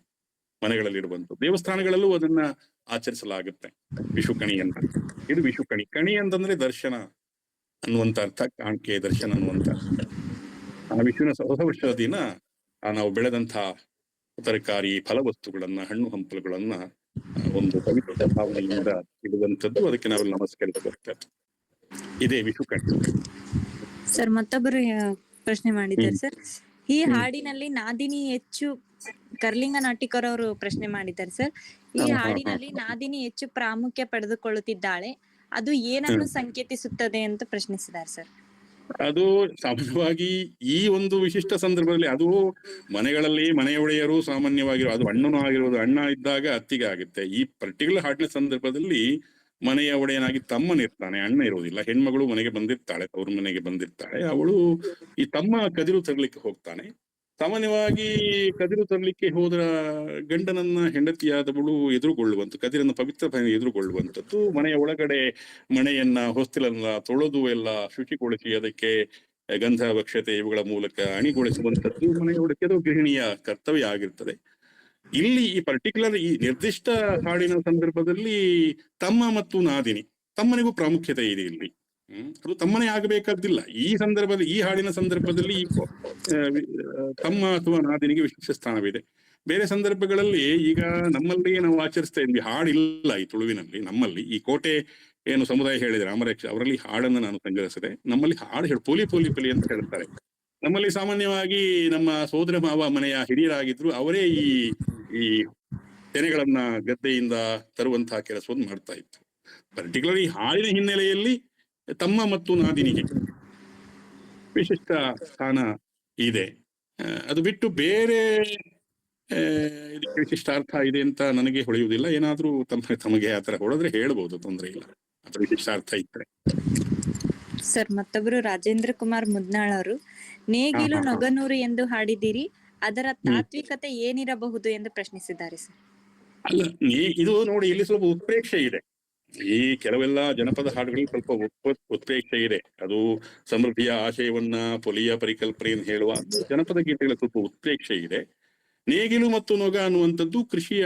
ಮನೆಗಳಲ್ಲಿ ಇಡುವಂಥದ್ದು, ದೇವಸ್ಥಾನಗಳಲ್ಲೂ ಅದನ್ನ ಆಚರಿಸಲಾಗುತ್ತೆ ವಿಷುಕಣಿಯನ್ನ. ಇದು ವಿಷುಕಣಿ. ಕಣಿ ಅಂತಂದ್ರೆ ದರ್ಶನ ಅನ್ನುವಂತ ಅರ್ಥ, ಕಾಣಿಕೆ ದರ್ಶನ ಅನ್ನುವಂತ. ಆ ವಿಷುವಿನ ಹೊಸ ವರ್ಷದ ದಿನ ನಾವು ಬೆಳೆದಂತಹ ತರಕಾರಿ ಫಲವಸ್ತುಗಳನ್ನ, ಹಣ್ಣು ಹಂಪಲುಗಳನ್ನ ಒಂದು ಪವಿತ್ರ ಭಾವನೆಯಿಂದ ಇಡುವಂಥದ್ದು. ಅದಕ್ಕೆ ನಾವೆಲ್ಲ ನಮಸ್ಕರಿಸಬೇಕು. ಇದೇ ವಿಷುಕಣಿ. ಸರ್, ಮತ್ತೊಬ್ಬರು ಪ್ರಶ್ನೆ ಮಾಡಿದ್ದಾರೆ ಸರ್. ಈ ಹಾಡಿನಲ್ಲಿ ನಾದಿನಿ ಹೆಚ್ಚು, ಕರ್ಲಿಂಗ ನಾಟಿಕರ್ ಅವರು ಪ್ರಶ್ನೆ ಮಾಡಿದ್ದಾರೆ ಸರ್. ಈ ಹಾಡಿನಲ್ಲಿ ನಾದಿನಿ ಹೆಚ್ಚು ಪ್ರಾಮುಖ್ಯ ಪಡೆದುಕೊಳ್ಳುತ್ತಿದ್ದಾಳೆ, ಅದು ಏನನ್ನು ಸಂಕೇತಿಸುತ್ತದೆ ಅಂತ ಪ್ರಶ್ನಿಸಿದ್ದಾರೆ ಸರ್. ಅದು ಸಾಮಾನ್ಯವಾಗಿ ಈ ಒಂದು ವಿಶಿಷ್ಟ ಸಂದರ್ಭದಲ್ಲಿ, ಅದು ಮನೆಗಳಲ್ಲಿ ಮನೆಯ ಒಡೆಯರು ಸಾಮಾನ್ಯವಾಗಿ, ಅದು ಅಣ್ಣನೂ ಆಗಿರುವುದು, ಅಣ್ಣ ಇದ್ದಾಗ ಅತ್ತಿಗೆ ಆಗುತ್ತೆ. ಈ ಪರ್ಟಿಕ್ಯುಲರ್ ಹಾಡಿನ ಸಂದರ್ಭದಲ್ಲಿ ಮನೆಯ ಒಡೆಯನಾಗಿ ತಮ್ಮನಿರ್ತಾನೆ, ಅಣ್ಣ ಇರುವುದಿಲ್ಲ. ಹೆಣ್ಮಗಳು ಮನೆಗೆ ಬಂದಿರ್ತಾಳೆ, ಅವ್ರ ಮನೆಗೆ ಬಂದಿರ್ತಾಳೆ. ಅವಳು ಈ ತಮ್ಮ ಕದಿರು ತರಲಿಕ್ಕೆ ಹೋಗ್ತಾನೆ. ಸಾಮಾನ್ಯವಾಗಿ ಕದಿರು ತರಲಿಕ್ಕೆ ಹೋದ್ರ ಗಂಡನನ್ನ ಹೆಂಡತಿಯಾದವಳು ಎದುರುಗೊಳ್ಳುವಂತ, ಕದಿರನ್ನ ಪವಿತ್ರ ಎದುರುಗೊಳ್ಳುವಂಥದ್ದು. ಮನೆಯ ಒಳಗಡೆ ಮನೆಯನ್ನ, ಹೊಸ್ತಿಲನ್ನ ತೊಳೆದು ಎಲ್ಲ ಶುಚಿಗೊಳಿಸಿ ಅದಕ್ಕೆ ಗಂಧ ವಕ್ಷತೆ ಇವುಗಳ ಮೂಲಕ ಅಣಿಗೊಳಿಸುವಂಥದ್ದು ಮನೆಯ ಒಳಗೆ ಗೃಹಿಣಿಯ ಕರ್ತವ್ಯ ಆಗಿರ್ತದೆ. ಇಲ್ಲಿ ಈ ಪರ್ಟಿಕ್ಯುಲರ್ ಈ ನಿರ್ದಿಷ್ಟ ಹಾಡಿನ ಸಂದರ್ಭದಲ್ಲಿ ತಮ್ಮ ಮತ್ತು ನಾದಿನಿ, ತಮ್ಮನಿಗೂ ಪ್ರಾಮುಖ್ಯತೆ ಇದೆ ಇಲ್ಲಿ. ಅದು ತಮ್ಮನೇ ಆಗಬೇಕಾದ್ದಿಲ್ಲ. ಈ ಸಂದರ್ಭದಲ್ಲಿ, ಈ ಹಾಡಿನ ಸಂದರ್ಭದಲ್ಲಿ ತಮ್ಮ ಅಥವಾ ನಾದಿನಿಗೆ ವಿಶೇಷ ಸ್ಥಾನವಿದೆ. ಬೇರೆ ಸಂದರ್ಭಗಳಲ್ಲಿ ಈಗ ನಮ್ಮಲ್ಲಿ ನಾವು ಆಚರಿಸ್ತಾ ಇದ್ವಿ, ಹಾಡಿಲ್ಲ ಈ ತುಳುವಿನಲ್ಲಿ. ನಮ್ಮಲ್ಲಿ ಈ ಕೋಟೆ ಏನು ಸಮುದಾಯ ಹೇಳಿದ್ರೆ ರಾಮರಕ್ಷ ಅವರಲ್ಲಿ ಹಾಡನ್ನು ನಾನು ಸಂಗ್ರಹಿಸಿದೆ. ನಮ್ಮಲ್ಲಿ ಹಾಡು ಹೇಳಿ ಪೋಲಿ ಪೋಲಿ ಪೋಲಿ ಅಂತ ಹೇಳ್ತಾರೆ. ನಮ್ಮಲ್ಲಿ ಸಾಮಾನ್ಯವಾಗಿ ನಮ್ಮ ಸೋದರ ಮಾವ ಮನೆಯ ಹಿರಿಯರಾಗಿದ್ರು ಅವರೇ ಈ ತೆನೆಗಳನ್ನ ಗದ್ದೆಯಿಂದ ತರುವಂತಹ ಕೆಲಸವನ್ನು ಮಾಡ್ತಾ ಇತ್ತು. ಪರ್ಟಿಕ್ಯುಲರ್ ಈ ಹಾಡಿನ ಹಿನ್ನೆಲೆಯಲ್ಲಿ ತಮ್ಮ ಮತ್ತು ನಾದಿನಿಗೆ ವಿಶಿಷ್ಟ ಸ್ಥಾನ ಇದೆ. ಅದು ಬಿಟ್ಟು ಬೇರೆ ಇದಕ್ಕೆ ವಿಶಿಷ್ಟ ಅರ್ಥ ಇದೆ ಅಂತ ನನಗೆ ಹೊಳೆಯುವುದಿಲ್ಲ. ಏನಾದ್ರೂ ತಮಗೆ ಆತರ ಹೊಡೆದ್ರೆ ಹೇಳ್ಬೋದು, ತೊಂದರೆ ಇಲ್ಲ. ಅದ್ರ ವಿಶಿಷ್ಟ ಅರ್ಥ ಇದ್ರೆ. ಸರ್ ಮತ್ತೊಬ್ರು ರಾಜೇಂದ್ರ ಕುಮಾರ್ ಮುದ್ನಾಳ್ ಅವರು ನೇಗಿಲು ನೊಗನೂರು ಎಂದು ಹಾಡಿದ್ದೀರಿ, ಅದರ ತಾತ್ವಿಕತೆ ಏನಿರಬಹುದು ಎಂದು ಪ್ರಶ್ನಿಸಿದ್ದಾರೆ ಸರ್. ಅಲ್ಲ, ಇದು ನೋಡಿ, ಇಲ್ಲಿ ಸ್ವಲ್ಪ ಉತ್ಪ್ರೇಕ್ಷೆ ಇದೆ. ಈ ಕೆಲವೆಲ್ಲ ಜನಪದ ಹಾಡುಗಳಿಗೆ ಸ್ವಲ್ಪ ಉತ್ಪ್ರೇಕ್ಷೆ ಇದೆ. ಅದು ಸಮೃದ್ಧಿಯ ಆಶಯವನ್ನ, ಪೊಲಿಯ ಪರಿಕಲ್ಪನೆಯನ್ನು ಹೇಳುವ ಜನಪದ ಗೀತೆಗಳ ಸ್ವಲ್ಪ ಉತ್ಪ್ರೇಕ್ಷೆ ಇದೆ. ನೇಗಿಲು ಮತ್ತು ನೊಗ ಅನ್ನುವಂಥದ್ದು ಕೃಷಿಯ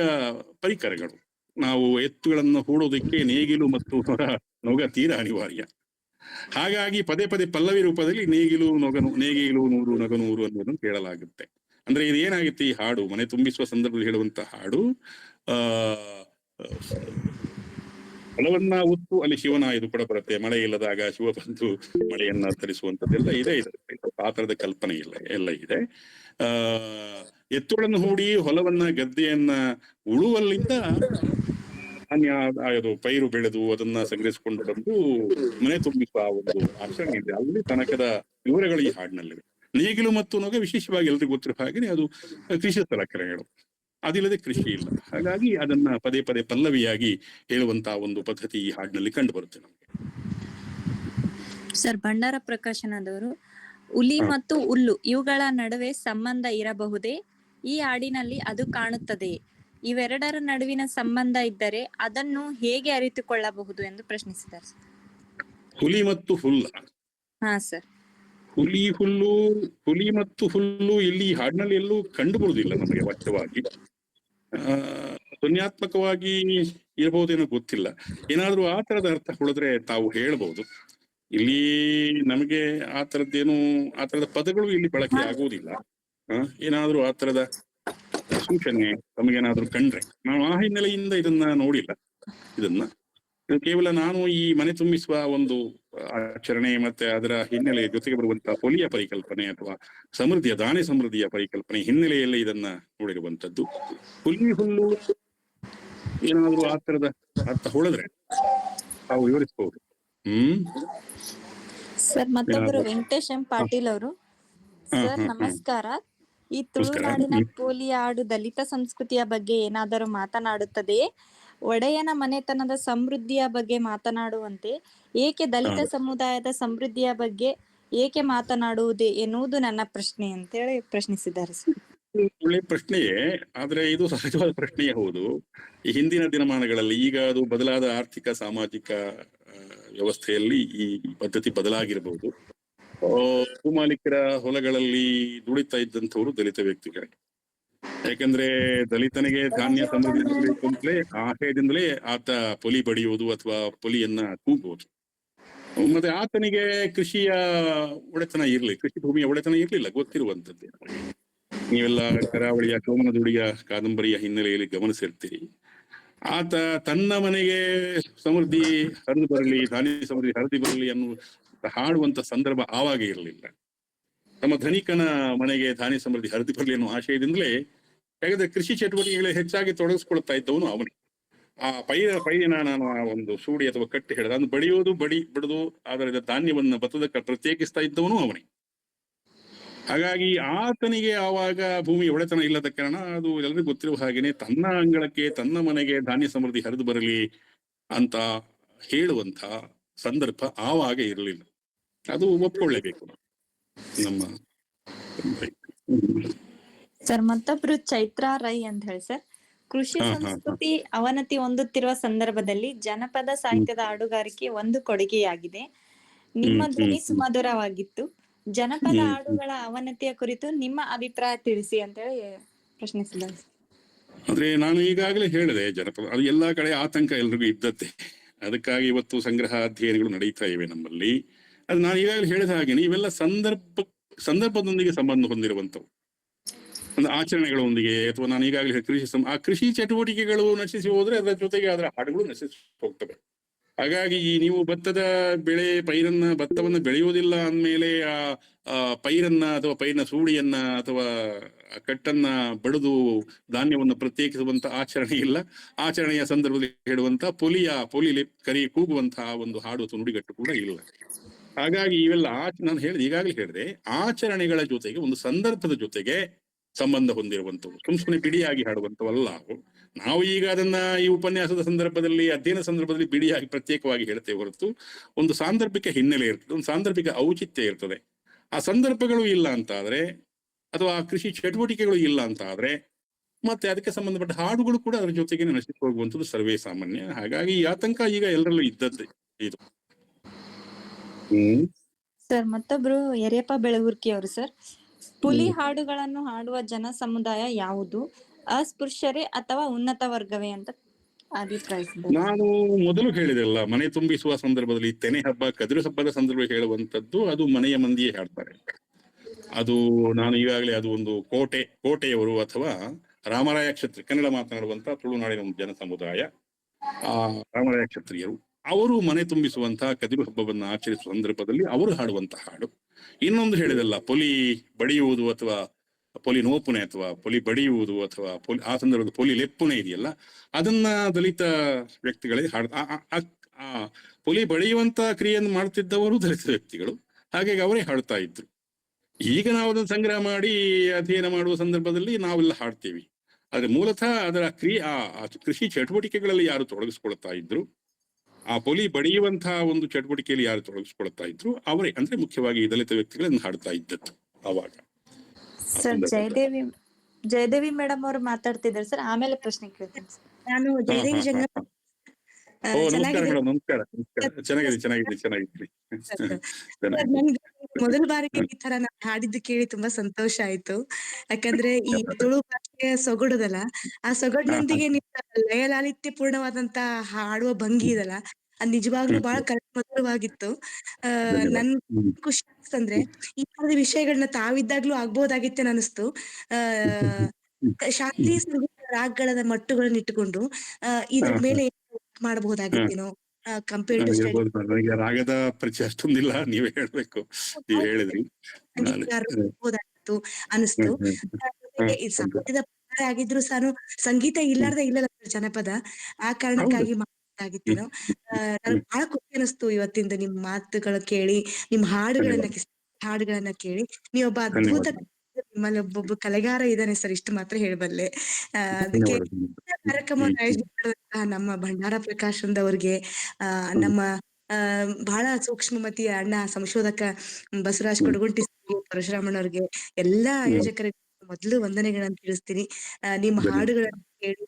ಪರಿಕರಗಳು. ನಾವು ಎತ್ತುಗಳನ್ನು ಹೂಡೋದಕ್ಕೆ ನೇಗಿಲು ಮತ್ತು ನೊಗ ತೀರಾ ಅನಿವಾರ್ಯ. ಹಾಗಾಗಿ ಪದೇ ಪದೇ ಪಲ್ಲವಿ ರೂಪದಲ್ಲಿ ನೇಗಿಲು ನೂರು ನೊಗನೂರು ಅನ್ನೋದನ್ನು ಕೇಳಲಾಗುತ್ತೆ. ಅಂದ್ರೆ ಇದು ಏನಾಗುತ್ತೆ, ಈ ಹಾಡು ಮನೆ ತುಂಬಿಸುವ ಸಂದರ್ಭದಲ್ಲಿ ಹೇಳುವಂತ ಹಾಡು, ಹೊಲವನ್ನ ಉತ್ತು ಅಲ್ಲಿ ಶಿವನ ಇದು ಕೂಡ ಬರುತ್ತೆ. ಮಳೆ ಇಲ್ಲದಾಗ ಶಿವ ಬಂದು ಮಳೆಯನ್ನ ತರಿಸುವಂತದ್ದೆಲ್ಲ ಇದೆ. ಆ ತರದ ಕಲ್ಪನೆ ಎಲ್ಲ ಇದೆ. ಎತ್ತುಗಳನ್ನು ಹೂಡಿ ಹೊಲವನ್ನ ಗದ್ದೆಯನ್ನ ಉಳುವಲ್ಲಿಂದ ಅದು ಪೈರು ಬೆಳೆದು ಅದನ್ನ ಸಂಗ್ರಹಿಸಿಕೊಂಡು ಬಂದು ಮನೆ ತುಂಬಿಸುವ ಒಂದು ಆಚರಣೆ ಇದೆ. ಅಲ್ಲಿ ತನಕದ ವಿವರಗಳು ಈ ಹಾಡಿನಲ್ಲಿವೆ. ನೇಗಿಲು ಮತ್ತು ನೊಗ ವಿಶೇಷವಾಗಿ ಎಲ್ರಿಗೂ ಗೊತ್ತಿರೋ ಹಾಗೆ ಅದು ಕೃಷಿ ಸಲಕರಣೆಗಳು, ಅದಿಲ್ಲದೆ ಕೃಷಿ ಇಲ್ಲ. ಹಾಗಾಗಿ ಅದನ್ನ ಪದೇ ಪದೇ ಪಲ್ಲವಿಯಾಗಿ ಹೇಳುವಂತಹ ಒಂದು ಪದ್ಧತಿ ಈ ಹಾಡಿನಲ್ಲಿ ಕಂಡು ಬರುತ್ತೆ ನಮಗೆ. ಸರ್ ಭಂಡಾರ ಪ್ರಕಾಶನದವರು ಹುಲಿ ಮತ್ತು ಹುಲ್ಲು ಇವುಗಳ ನಡುವೆ ಸಂಬಂಧ ಇರಬಹುದೇ? ಈ ಹಾಡಿನಲ್ಲಿ ಅದು ಕಾಣುತ್ತದೆ. ಇವೆರಡರ ನಡುವಿನ ಸಂಬಂಧ ಇದ್ದರೆ ಅದನ್ನು ಹೇಗೆ ಅರಿತುಕೊಳ್ಳಬಹುದು ಎಂದು ಪ್ರಶ್ನಿಸಿದ್ದಾರೆ. ಹುಲಿ ಮತ್ತು ಹುಲ್ಲ? ಹಾ ಸರ್. ಹುಲಿ ಮತ್ತು ಹುಲ್ಲು ಇಲ್ಲಿ ಹಾಡಿನಲ್ಲಿ ಎಲ್ಲೂ ಕಂಡು ಬರುವುದಿಲ್ಲ ನಮಗೆ ವಾಸ್ತವವಾಗಿ. ಧ್ವನ್ಯಾತ್ಮಕವಾಗಿ ಇರಬಹುದೇನೋ ಗೊತ್ತಿಲ್ಲ. ಏನಾದ್ರೂ ಆ ತರದ ಅರ್ಥ ಹೊಳೆದ್ರೆ ತಾವು ಹೇಳ್ಬಹುದು. ಇಲ್ಲಿ ನಮಗೆ ಆ ತರದ ಪದಗಳು ಇಲ್ಲಿ ಬಳಕೆ ಆಗುವುದಿಲ್ಲ. ಏನಾದ್ರೂ ಆ ತರದ ಸೂಚನೆ ತಮಗೇನಾದ್ರೂ ಕಂಡ್ರೆ, ನಾವು ಆ ಹಿನ್ನೆಲೆಯಿಂದ ಇದನ್ನ ನೋಡಿಲ್ಲ. ಇದು ಕೇವಲ ನಾನು ಈ ಮನೆ ತುಂಬಿಸುವ ಒಂದು ಆಚರಣೆ ಮತ್ತೆ ಅದರ ಹಿನ್ನೆಲೆ ಜೊತೆಗೆ ಬರುವಂತಹ ಪೊಲಿಯ ಪರಿಕಲ್ಪನೆ ಅಥವಾ ಧಾನ್ಯ ಸಮೃದ್ಧಿಯ ಪರಿಕಲ್ಪನೆ ಹಿನ್ನೆಲೆಯಲ್ಲಿ ಇದನ್ನ ನೋಡಿರುವಂತದ್ದು. ಹುಲ್ಲು ಏನಾದ್ರೂ ಆ ತರದ ಅರ್ಥ ಹೊಳೆದ್ರೆ ತಾವು ವಿವರಿಸಬಹುದು. ಸರ್ ಮತ್ತೊಬ್ಬರು ವೆಂಕಟೇಶ್ ಎಂ ಪಾಟೀಲ್ ಅವರು, ಸರ್ ನಮಸ್ಕಾರ. ಈ ತುಳುನಾಡಿನ ಪೋಲಿಯ ಹಾಡು ದಲಿತ ಸಂಸ್ಕೃತಿಯ ಬಗ್ಗೆ ಏನಾದರೂ ಮಾತನಾಡುತ್ತದೆಯೇ? ಒಡೆಯನ ಮನೆತನದ ಸಮೃದ್ಧಿಯ ಬಗ್ಗೆ ಮಾತನಾಡುವಂತೆ ಏಕೆ ದಲಿತ ಸಮುದಾಯದ ಸಮೃದ್ಧಿಯ ಬಗ್ಗೆ ಏಕೆ ಮಾತನಾಡುವುದೇ ಎನ್ನುವುದು ನನ್ನ ಪ್ರಶ್ನೆ ಅಂತೇಳಿ ಪ್ರಶ್ನಿಸಿದ್ದಾರೆ ಸರ್. ಒಳ್ಳೆ ಪ್ರಶ್ನೆಯೇ, ಆದ್ರೆ ಇದು ಸಹಜವಾದ ಪ್ರಶ್ನೆಯೇ ಹೌದು. ಈ ಹಿಂದಿನ ದಿನಮಾನಗಳಲ್ಲಿ ಈಗ ಅದು ಬದಲಾದ ಆರ್ಥಿಕ ಸಾಮಾಜಿಕ ವ್ಯವಸ್ಥೆಯಲ್ಲಿ ಈ ಪದ್ಧತಿ ಬದಲಾಗಿರಬಹುದು. ಭೂಮಾಲೀಕರ ಹೊಲಗಳಲ್ಲಿ ದುಡಿತಾ ಇದ್ದಂಥವ್ರು ದಲಿತ ವ್ಯಕ್ತಿಗಳೇ. ಯಾಕಂದ್ರೆ ದಲಿತನಿಗೆ ಧಾನ್ಯ ಸಮೃದ್ಧಿ ಆಶಯದಿಂದಲೇ ಆತ ಪೊಲಿ ಬಡಿಯುವುದು ಅಥವಾ ಪೊಲಿಯನ್ನ ಕೂಗುವುದು. ಮತ್ತೆ ಆತನಿಗೆ ಕೃಷಿಯ ಒಡೆತನ ಕೃಷಿ ಭೂಮಿಯ ಒಡೆತನ ಇರ್ಲಿಲ್ಲ, ಗೊತ್ತಿರುವಂತದ್ದೇ. ನೀವೆಲ್ಲ ಕರಾವಳಿಯ ಸೋಮನದುಡಿಯ ಕಾದಂಬರಿಯ ಹಿನ್ನೆಲೆಯಲ್ಲಿ ಗಮನಿಸಿರ್ತೀರಿ. ಆತ ತನ್ನ ಮನೆಗೆ ಸಮೃದ್ಧಿ ಹರಿದು ಬರಲಿ, ಧಾನ್ಯ ಸಮೃದ್ಧಿ ಹರಿದು ಬರಲಿ ಅನ್ನುವ ಹಾಡುವಂತ ಸಂದರ್ಭ ಆವಾಗ ಇರಲಿಲ್ಲ. ತಮ್ಮ ಧನಿಕನ ಮನೆಗೆ ಧಾನ್ಯ ಸಮೃದ್ಧಿ ಹರಿದು ಬರಲಿ ಅನ್ನೋ ಆಶಯದಿಂದಲೇ ಯಾಕಂದ್ರೆ ಕೃಷಿ ಚಟುವಟಿಕೆಗಳು ಹೆಚ್ಚಾಗಿ ತೊಡಗಿಸ್ಕೊಳ್ತಾ ಇದ್ದವನು ಅವನೇ. ಆ ಪೈರಿನ ನಾನು ಒಂದು ಸೂಡಿ ಅಥವಾ ಕಟ್ಟಿ ಹೇಳಿದ ಅದನ್ನು ಬಡಿದು ಅದರ ಧಾನ್ಯವನ್ನ ಭತ್ತದ ಪ್ರತ್ಯೇಕಿಸ್ತಾ ಇದ್ದವನು ಅವನೇ. ಹಾಗಾಗಿ ಆತನಿಗೆ ಆವಾಗ ಭೂಮಿ ಒಡೆತನ ಇಲ್ಲದ ಕಾರಣ ಅದು ಎಲ್ಲರಿಗೂ ಗೊತ್ತಿರುವ ಹಾಗೇನೆ ತನ್ನ ಅಂಗಳಕ್ಕೆ ತನ್ನ ಮನೆಗೆ ಧಾನ್ಯ ಸಮೃದ್ಧಿ ಹರಿದು ಬರಲಿ ಅಂತ ಹೇಳುವಂತ ಸಂದರ್ಭ ಆವಾಗ ಇರಲಿಲ್ಲ. ಅದು ಒಪ್ಕೊಳ್ಳೇಬೇಕು ನಮ್ಮ. ಸರ್ ಮತ್ತೊಬ್ರು ಚೈತ್ರಾ ರೈ ಅಂತ ಹೇಳಿ ಸರ್, ಕೃಷಿ ಸಂಸ್ಕೃತಿ ಅವನತಿ ಹೊಂದುತ್ತಿರುವ ಸಂದರ್ಭದಲ್ಲಿ ಜನಪದ ಸಾಹಿತ್ಯದ ಹಾಡುಗಾರಿಕೆ ಒಂದು ಕೊಡುಗೆಯಾಗಿದೆ. ನಿಮ್ಮ ಧ್ವನಿ ಸುಮಧುರವಾಗಿತ್ತು. ಜನಪದ ಹಾಡುಗಳ ಅವನತಿಯ ಕುರಿತು ನಿಮ್ಮ ಅಭಿಪ್ರಾಯ ತಿಳಿಸಿ ಅಂತ ಹೇಳಿ ಪ್ರಶ್ನಿಸಿದ್ದಾರೆ. ಅಂದ್ರೆ ನಾನು ಈಗಾಗಲೇ ಹೇಳಿದೆ, ಜನಪದ ಅದು ಎಲ್ಲಾ ಕಡೆ ಆತಂಕ ಎಲ್ರಿಗೂ ಇದ್ದದ್ದೇ. ಅದಕ್ಕಾಗಿ ಇವತ್ತು ಸಂಗ್ರಹ ಅಧ್ಯಯನಗಳು ನಡೀತಾ ಇವೆ ನಮ್ಮಲ್ಲಿ. ಅದು ನಾನು ಈಗಾಗಲೇ ಹೇಳಿದ ಹಾಗೆ ಇವೆಲ್ಲ ಸಂದರ್ಭದೊಂದಿಗೆ ಸಂಬಂಧ ಹೊಂದಿರುವಂತವು, ಒಂದು ಆಚರಣೆಗಳೊಂದಿಗೆ ಅಥವಾ ನಾನು ಈಗಾಗಲೇ ಕೃಷಿ ಚಟುವಟಿಕೆಗಳು ನಶಿಸಿ ಹೋದ್ರೆ ಅದರ ಜೊತೆಗೆ ಅದರ ಹಾಡುಗಳು ನಶಿಸಿ ಹೋಗ್ತವೆ. ಹಾಗಾಗಿ ಈ ನೀವು ಭತ್ತದ ಭತ್ತವನ್ನ ಬೆಳೆಯುವುದಿಲ್ಲ ಅಂದ್ಮೇಲೆ ಆ ಪೈರನ್ನ ಅಥವಾ ಪೈರಿನ ಸೂಡಿಯನ್ನ ಅಥವಾ ಕಟ್ಟನ್ನ ಬಡಿದು ಧಾನ್ಯವನ್ನು ಪ್ರತ್ಯೇಕಿಸುವಂತ ಆಚರಣೆ ಇಲ್ಲ. ಆಚರಣೆಯ ಸಂದರ್ಭದಲ್ಲಿ ಹೇಳುವಂತ ಪೊಲಿ ಕರಿ ಕೂಗುವಂತಹ ಒಂದು ಹಾಡು ಅಥವಾ ನುಡಿಗಟ್ಟು ಕೂಡ ಇಲ್ಲ. ಹಾಗಾಗಿ ಇವೆಲ್ಲ ನಾನು ಈಗಾಗಲೇ ಹೇಳಿದೆ, ಆಚರಣೆಗಳ ಜೊತೆಗೆ ಒಂದು ಸಂದರ್ಭದ ಜೊತೆಗೆ ಸಂಬಂಧ ಹೊಂದಿರುವಂಥವು, ಸುಮ್ಮನೆ ಬಿಡಿಯಾಗಿ ಹಾಡುವಂಥವಲ್ಲ ಅವು. ನಾವು ಈಗ ಅದನ್ನ ಈ ಉಪನ್ಯಾಸದ ಸಂದರ್ಭದಲ್ಲಿ, ಅಧ್ಯಯನ ಸಂದರ್ಭದಲ್ಲಿ ಬಿಡಿಯಾಗಿ ಪ್ರತ್ಯೇಕವಾಗಿ ಹೇಳ್ತೇವೆ ಹೊರತು ಒಂದು ಸಾಂದರ್ಭಿಕ ಹಿನ್ನೆಲೆ ಇರ್ತದೆ, ಒಂದು ಸಾಂದರ್ಭಿಕ ಔಚಿತ್ಯ ಇರ್ತದೆ. ಆ ಸಂದರ್ಭಗಳು ಇಲ್ಲ ಅಂತ ಆದ್ರೆ, ಅಥವಾ ಆ ಕೃಷಿ ಚಟುವಟಿಕೆಗಳು ಇಲ್ಲ ಅಂತ ಆದ್ರೆ, ಮತ್ತೆ ಅದಕ್ಕೆ ಸಂಬಂಧಪಟ್ಟ ಹಾಡುಗಳು ಕೂಡ ಅದರ ಜೊತೆಗೆ ನಶಿಸಿ ಹೋಗುವಂಥದ್ದು ಸರ್ವೇ ಸಾಮಾನ್ಯ. ಹಾಗಾಗಿ ಈ ಆತಂಕ ಈಗ ಎಲ್ಲರಲ್ಲೂ ಇದ್ದದ್ದೇ ಇದು. ಸರ್, ಮತ್ತೊಬ್ರು ಯರಿಯಪ್ಪ ಬೆಳಗುರ್ಕಿ ಅವರು ಸರ್, ಪುಲಿ ಹಾಡುಗಳನ್ನು ಹಾಡುವ ಜನ ಸಮುದಾಯ ಯಾವುದು? ಅಸ್ಪೃಶ್ಯರೇ ಅಥವಾ ಉನ್ನತ ವರ್ಗವೇ ಅಂತ ಅಭಿಪ್ರಾಯಿಸಿದ್ದಾರೆ. ನಾನು ಮೊದಲು ಹೇಳಿದೆಲ್ಲ, ಮನೆ ತುಂಬಿಸುವ ಸಂದರ್ಭದಲ್ಲಿ, ತೆನೆ ಹಬ್ಬ, ಕದಿರು ಹಬ್ಬದ ಸಂದರ್ಭ ಹೇಳುವಂತದ್ದು ಅದು ಮನೆಯ ಮಂದಿಯೇ ಹಾಡ್ತಾರೆ. ಅದು ನಾನು ಈಗಾಗಲೇ ಅದು ಒಂದು ಕೋಟೆಯವರು ಅಥವಾ ರಾಮರಾಯ ಕ್ಷತ್ರಿಯ, ಕನ್ನಡ ಮಾತನಾಡುವಂತ ತುಳುನಾಡಿನ ಒಂದು ಜನ ಸಮುದಾಯ, ಆ ರಾಮರಾಯ ಕ್ಷತ್ರಿಯರು, ಅವರು ಮನೆ ತುಂಬಿಸುವಂತಹ ಕದಿರು ಹಬ್ಬವನ್ನು ಆಚರಿಸುವ ಸಂದರ್ಭದಲ್ಲಿ ಅವರು ಹಾಡುವಂತಹ ಹಾಡು. ಇನ್ನೊಂದು ಹೇಳಿದಲ್ಲ, ಪೊಲಿ ಬಡಿಯುವುದು ಅಥವಾ ಪೊಲಿ ನೋಪುನೆ ಅಥವಾ ಪೊಲಿ ಬಡಿಯುವುದು ಅಥವಾ ಆ ಸಂದರ್ಭದ ಪೊಲಿ ಲೆಪ್ಪುನೆ ಇದೆಯಲ್ಲ, ಅದನ್ನ ದಲಿತ ವ್ಯಕ್ತಿಗಳೇ ಆ ಪೊಲಿ ಬಡಿಯುವಂತ ಕ್ರಿಯೆಯನ್ನು ಮಾಡ್ತಿದ್ದವರು ದಲಿತ ವ್ಯಕ್ತಿಗಳು, ಹಾಗಾಗಿ ಅವರೇ ಹಾಡ್ತಾ ಇದ್ರು. ಈಗ ನಾವು ಅದನ್ನು ಸಂಗ್ರಹ ಮಾಡಿ ಅಧ್ಯಯನ ಮಾಡುವ ಸಂದರ್ಭದಲ್ಲಿ ನಾವೆಲ್ಲ ಹಾಡ್ತೀವಿ. ಆದ್ರೆ ಮೂಲತಃ ಅದರ ಕೃಷಿ ಚಟುವಟಿಕೆಗಳಲ್ಲಿ ಯಾರು ತೊಡಗಿಸ್ಕೊಳ್ತಾ ಇದ್ರು, ಆ ಪೊಲಿ ಬಡಿಯುವಂತಹ ಒಂದು ಚಟುವಟಿಕೆಯಲ್ಲಿ ಯಾರು ತೊಡಗಿಸ್ಕೊಳ್ತಾ ಇದ್ರು ಅವರೇ, ಅಂದ್ರೆ ಮುಖ್ಯವಾಗಿ ದಲಿತ ವ್ಯಕ್ತಿಗಳನ್ನು ಹಾಡ್ತಾ ಇದ್ದದ್ದು ಅವಾಗ. ಸರ್, ಜಯದೇವಿ ಮೇಡಮ್ ಅವರು ಮಾತಾಡ್ತಿದ್ದಾರೆ ಸರ್, ಆಮೇಲೆ ಪ್ರಶ್ನೆ ಕೇಳ್ತೀನಿ ಸರ್. ನಾನು ಜಯದೇವಿ ಜಂಗಮ್. ನಮಸ್ಕಾರ ಮೇಡಮ್, ನಮಸ್ಕಾರ. ಚೆನ್ನಾಗಿದ್ದೀನಿ. ಮೊದಲ ಬಾರಿಗೆ ಈ ತರ ನಾನು ಹಾಡಿದ್ದು ಕೇಳಿ ತುಂಬಾ ಸಂತೋಷ ಆಯ್ತು. ಯಾಕಂದ್ರೆ ಈ ತುಳು ಭಾಷೆಯ ಸೊಗಡುದಲ್ಲ, ಆ ಸೊಗಡಿನೊಂದಿಗೆ ಲಯಲಾಲಿತ್ಯ ಪೂರ್ಣವಾದಂತ ಹಾಡುವ ಭಂಗಿ ಇದಲ್ಲ, ಅದ್ ನಿಜವಾಗ್ಲೂ ಬಹಳ ಮಧುರವಾಗಿತ್ತು. ನನ್ ಖುಷಿ ಅನ್ಸ್ತಂದ್ರೆ ಈ ತರದ ವಿಷಯಗಳನ್ನ ತಾವಿದ್ದಾಗ್ಲೂ ಆಗ್ಬೋದಾಗಿತ್ತೇನ ಅನಿಸ್ತು. ಶಾಸ್ತ್ರೀಯ ಸಂಗೀತ ರಾಗಗಳ ಮಟ್ಟುಗಳನ್ನ ಇಟ್ಟುಕೊಂಡು ಇದ್ರ ಮೇಲೆ ಮಾಡಬಹುದಾಗಿತ್ತೇನೋ ಕಂಪೇರ್ ಟು ಸ್ಟಡಿ. ನನಗೆ ರಾಗದ ಪರಿಚಯ ಅಷ್ಟೊಂದಿಲ್ಲ, ನೀವೇ ಹೇಳ್ಬೇಕು, ನೀವ್ ಹೇಳಿದ್ರಿ. ಅನಿಸ್ತು. ಸಾಹಿತ್ಯದ ಪ್ರಕಾರ ಆಗಿದ್ರು ಸಂಗೀತ ಇಲ್ಲಾರ್ದ ಇಲ್ಲಲ್ಲ ಜನಪದ, ಆ ಕಾರಣಕ್ಕಾಗಿ ಆಗಿತ್ತೇನೋ. ನನಗೆ ಬಹಳ ಖುಷಿ ಅನಿಸ್ತು ಇವತ್ತಿಂದ ನಿಮ್ ಮಾತುಗಳು ಕೇಳಿ, ನಿಮ್ ಹಾಡುಗಳನ್ನ ಕೇಳಿ. ನೀವೊಬ್ಬ ಅದ್ಭುತ, ನಿಮ್ಮಲ್ಲಿ ಒಬ್ಬೊಬ್ಬ ಕಲೆಗಾರ ಇದ್ದಾನೆ ಸರ್, ಇಷ್ಟು ಮಾತ್ರ ಹೇಳಬಲ್ಲೆ. ಅದಕ್ಕೆ ಕಾರ್ಯಕ್ರಮ ಆಯೋಜಿಸಿರುವಂತಹ ನಮ್ಮ ಭಂಡಾರ ಪ್ರಕಾಶ್ ಅವ್ರಿಗೆ, ನಮ್ಮ ಬಹಳ ಸೂಕ್ಷ್ಮಮತಿ ಅಣ್ಣ ಸಂಶೋಧಕ ಬಸವರಾಜ್ ಕೊಡಗುಂಟಿ ಪರಶುರಾಮಣ್ಣವ್ರಿಗೆ, ಎಲ್ಲಾ ಆಯೋಜಕರಿಗೆ ಮೊದಲು ವಂದನೆಗಳನ್ನ ತಿಳಿಸ್ತೀನಿ. ನಿಮ್ಮ ಹಾಡುಗಳನ್ನ ಕೇಳಿ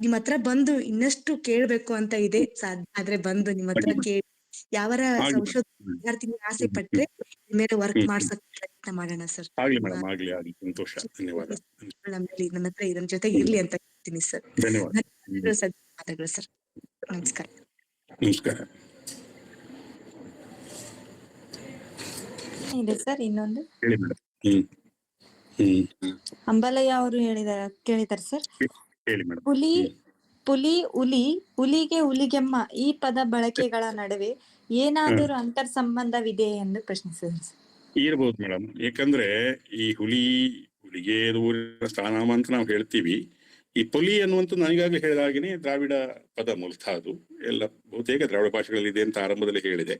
ನಿಮ್ಮ ಹತ್ರ ಬಂದು ಇನ್ನಷ್ಟು ಕೇಳ್ಬೇಕು ಅಂತ ಇದೆ. ಸಾಧ್ಯ ಆದ್ರೆ ಬಂದು ನಿಮ್ಮ ಹತ್ರ ಕೇಳಿ ಯಾವರ ಸಂಶೋಧಕ ವಿದ್ಯಾರ್ಥಿನಿ ಆಸೆ ಪಟ್ರೆ ಮೇಲೆ ವರ್ಕ್ ಮಾಡ್ಸಕ್ ಪ್ರಯತ್ನ ಮಾಡೋಣ ಸರ್. ನನ್ನ ಹತ್ರ ಇದನ್ನ ಜೊತೆಗೆ ಇರ್ಲಿ ಅಂತ ಹೇಳ್ತೀನಿ ಸರ್. ಧನ್ಯವಾದಗಳು ಸರ್. ನಮಸ್ಕಾರ. ಇದೆ ಸರ್ ಇನ್ನೊಂದು ಅಂಬಲಯ್ಯ ಅವರು ಕೇಳಿದಾರೆ ಸರ್. ಪುಲಿ ಉಲಿ, ಹುಲಿಗೆ ಹುಲಿಗೆಮ್ಮ ಈ ಪದ ಬಳಕೆಗಳ ನಡುವೆ ಏನಾದರೂ ಅಂತರ್ ಸಂಬಂಧವಿದೆ ಎಂದು ಪ್ರಶ್ನಿಸಿದರು. ಇರಬಹುದು ಮೇಡಮ್, ಯಾಕಂದ್ರೆ ಈ ಹುಲಿಗೆ ಸ್ಥಾನಾಮ ಅಂತ ನಾವು ಹೇಳ್ತೀವಿ. ಈ ಪೊಲಿ ಅನ್ನುವಂಥ ನನಗಾಗಲೇ ಹೇಳಿದ ಹಾಗೇನೆ ದ್ರಾವಿಡ ಪದ ಮೂಲತಃ, ಅದು ಎಲ್ಲ ಬಹುತೇಕ ದ್ರಾವಿಡ ಭಾಷೆಗಳಲ್ಲಿ ಇದೆ ಅಂತ ಆರಂಭದಲ್ಲಿ ಹೇಳಿದೆ.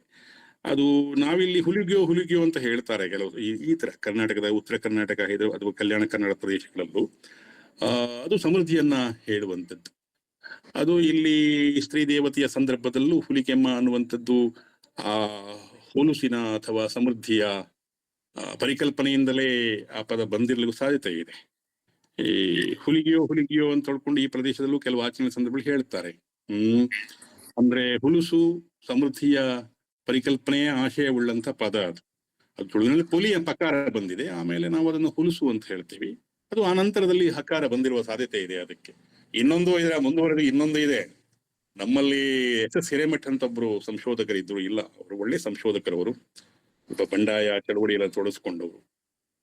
ಅದು ನಾವಿಲ್ಲಿ ಹುಲಿಗ್ಯೋ ಅಂತ ಹೇಳ್ತಾರೆ ಕೆಲವರು. ಈ ತರ ಕರ್ನಾಟಕದ ಉತ್ತರ ಕರ್ನಾಟಕ ಅಥವಾ ಕಲ್ಯಾಣ ಕನ್ನಡ ಪ್ರದೇಶಗಳಲ್ಲೂ ಅದು ಸಮೃದ್ಧಿಯನ್ನ ಹೇಳುವಂಥದ್ದು. ಅದು ಇಲ್ಲಿ ಸ್ತ್ರೀ ದೇವತೆಯ ಸಂದರ್ಭದಲ್ಲೂ ಹುಲಿಗೆಮ್ಮ ಅನ್ನುವಂಥದ್ದು ಆ ಹೊಲುಸಿನ ಅಥವಾ ಸಮೃದ್ಧಿಯ ಪರಿಕಲ್ಪನೆಯಿಂದಲೇ ಆ ಪದ ಬಂದಿರಲಿಕ್ಕೂ ಸಾಧ್ಯತೆ ಇದೆ. ಈ ಹುಲಿಗಿಯೋ ಅಂತ ಹೇಳ್ಕೊಂಡು ಈ ಪ್ರದೇಶದಲ್ಲೂ ಕೆಲವು ಆಚರಣೆ ಸಂದರ್ಭದಲ್ಲಿ ಹೇಳ್ತಾರೆ. ಅಂದ್ರೆ ಹುಲುಸು ಸಮೃದ್ಧಿಯ ಪರಿಕಲ್ಪನೆಯ ಆಶಯ ಉಳ್ಳಂತ ಪದ ಅದು ತುಳುವಿನಲ್ಲಿ ಪೊಲಿ ಅಂತ ಹಕಾರ ಬಂದಿದೆ, ಆಮೇಲೆ ನಾವು ಅದನ್ನು ಹುಲುಸು ಅಂತ ಹೇಳ್ತೀವಿ. ಅದು ಆ ನಂತರದಲ್ಲಿ ಹಕಾರ ಬಂದಿರುವ ಸಾಧ್ಯತೆ ಇದೆ. ಅದಕ್ಕೆ ಇನ್ನೊಂದು ಇದರ ಮುಂದುವರೆದು ಇನ್ನೊಂದು ಇದೆ. ನಮ್ಮಲ್ಲಿ SS ಹಿರೇಮಠ್ ಅಂತ ಒಬ್ರು ಸಂಶೋಧಕರಿದ್ರು, ಇಲ್ಲ ಅವರು ಒಳ್ಳೆ ಸಂಶೋಧಕರವರು, ಸ್ವಲ್ಪ ಬಂಡಾಯ ಚಳವಳಿಯೆಲ್ಲ ತೊಡಸ್ಕೊಂಡವರು.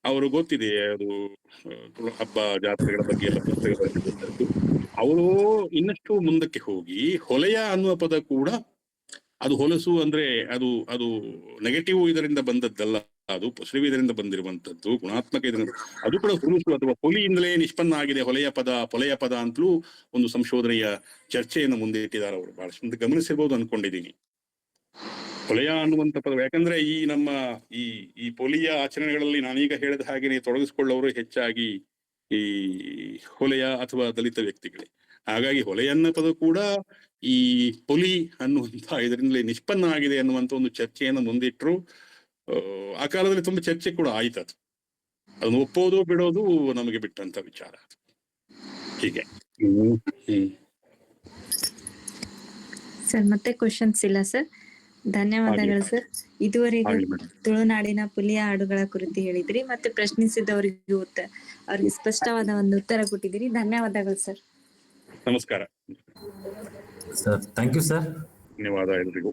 ಅವರು ಗೊತ್ತಿದೆ ಅದು ಹಬ್ಬ ಜಾತ್ರೆಗಳ ಬಗ್ಗೆ ಎಲ್ಲ ಪುಸ್ತಕಗಳಲ್ಲಿ. ಅವರು ಇನ್ನಷ್ಟು ಮುಂದಕ್ಕೆ ಹೋಗಿ ಹೊಲೆಯ ಅನ್ನುವ ಪದ ಕೂಡ ಅದು ಹೊಲಸು ಅಂದ್ರೆ ಅದು ನೆಗೆಟಿವ್ ಇದರಿಂದ ಬಂದದ್ದಲ್ಲ, ಅದು ಪಾಸಿಟಿವ್ ಇದರಿಂದ ಬಂದಿರುವಂತದ್ದು, ಗುಣಾತ್ಮಕ ಇದರಿಂದ. ಅದು ಕೂಡ ಹುಲುಸು ಅಥವಾ ಪೊಲಿಯಿಂದಲೇ ನಿಷ್ಪನ್ನ ಆಗಿದೆ ಪೊಲೆಯ ಪದ ಅಂತಲೂ ಒಂದು ಸಂಶೋಧನೆಯ ಚರ್ಚೆಯನ್ನು ಮುಂದೆ ಇಟ್ಟಿದ್ದಾರೆ ಅವರು. ಬಹಳಷ್ಟು ಗಮನಿಸಿರ್ಬೋದು ಅನ್ಕೊಂಡಿದ್ದೀನಿ. ಪೊಲೆಯ ಅನ್ನುವಂಥ ಪದ, ಯಾಕಂದ್ರೆ ಈ ನಮ್ಮ ಈ ಪೊಲಿಯ ಆಚರಣೆಗಳಲ್ಲಿ ನಾನೀಗ ಹೇಳಿದ ಹಾಗೆಯೇ ತೊಡಗಿಸಿಕೊಳ್ಳೋರು ಹೆಚ್ಚಾಗಿ ಈ ಹೊಲೆಯ ಅಥವಾ ದಲಿತ ವ್ಯಕ್ತಿಗಳೇ. ಹಾಗಾಗಿ ಹೊಲೆಯನ್ನ ಪದ ಕೂಡ ಈ ಪೊಲಿ ಅನ್ನುವಂಥ ಇದರಿಂದಲೇ ನಿಷ್ಪನ್ನ ಆಗಿದೆ ಅನ್ನುವಂಥ ಒಂದು ಚರ್ಚೆಯನ್ನು ಮುಂದಿಟ್ರು. ಆ ಕಾಲದಲ್ಲಿ ತುಂಬಾ ಚರ್ಚೆ ಕೂಡ ಆಯ್ತು. ಅದನ್ನು ಒಪ್ಪೋದು ಬಿಡೋದು ನಮಗೆ ಬಿಟ್ಟಂತ ವಿಚಾರ. ಹೀಗೆ ಸರ್ ಮತ್ತೆ ಕ್ವಶನ್ಸ್ ಇಲ್ಲ ಸರ್. ಧನ್ಯವಾದಗಳು ಸರ್. ಇದುವರೆಗೂ ತುಳುನಾಡಿನ ಪುಲಿಯ ಹಾಡುಗಳ ಕುರಿತು ಹೇಳಿದ್ರಿ, ಮತ್ತೆ ಪ್ರಶ್ನಿಸಿದವರಿಗೂ ಅವ್ರಿಗೆ ಸ್ಪಷ್ಟವಾದ ಒಂದು ಉತ್ತರ ಕೊಟ್ಟಿದ್ದೀರಿ. ಧನ್ಯವಾದಗಳು ಸರ್. ನಮಸ್ಕಾರ ಸರ್. Thank you sir. ಧನ್ಯವಾದ ಎಲ್ರಿಗೂ.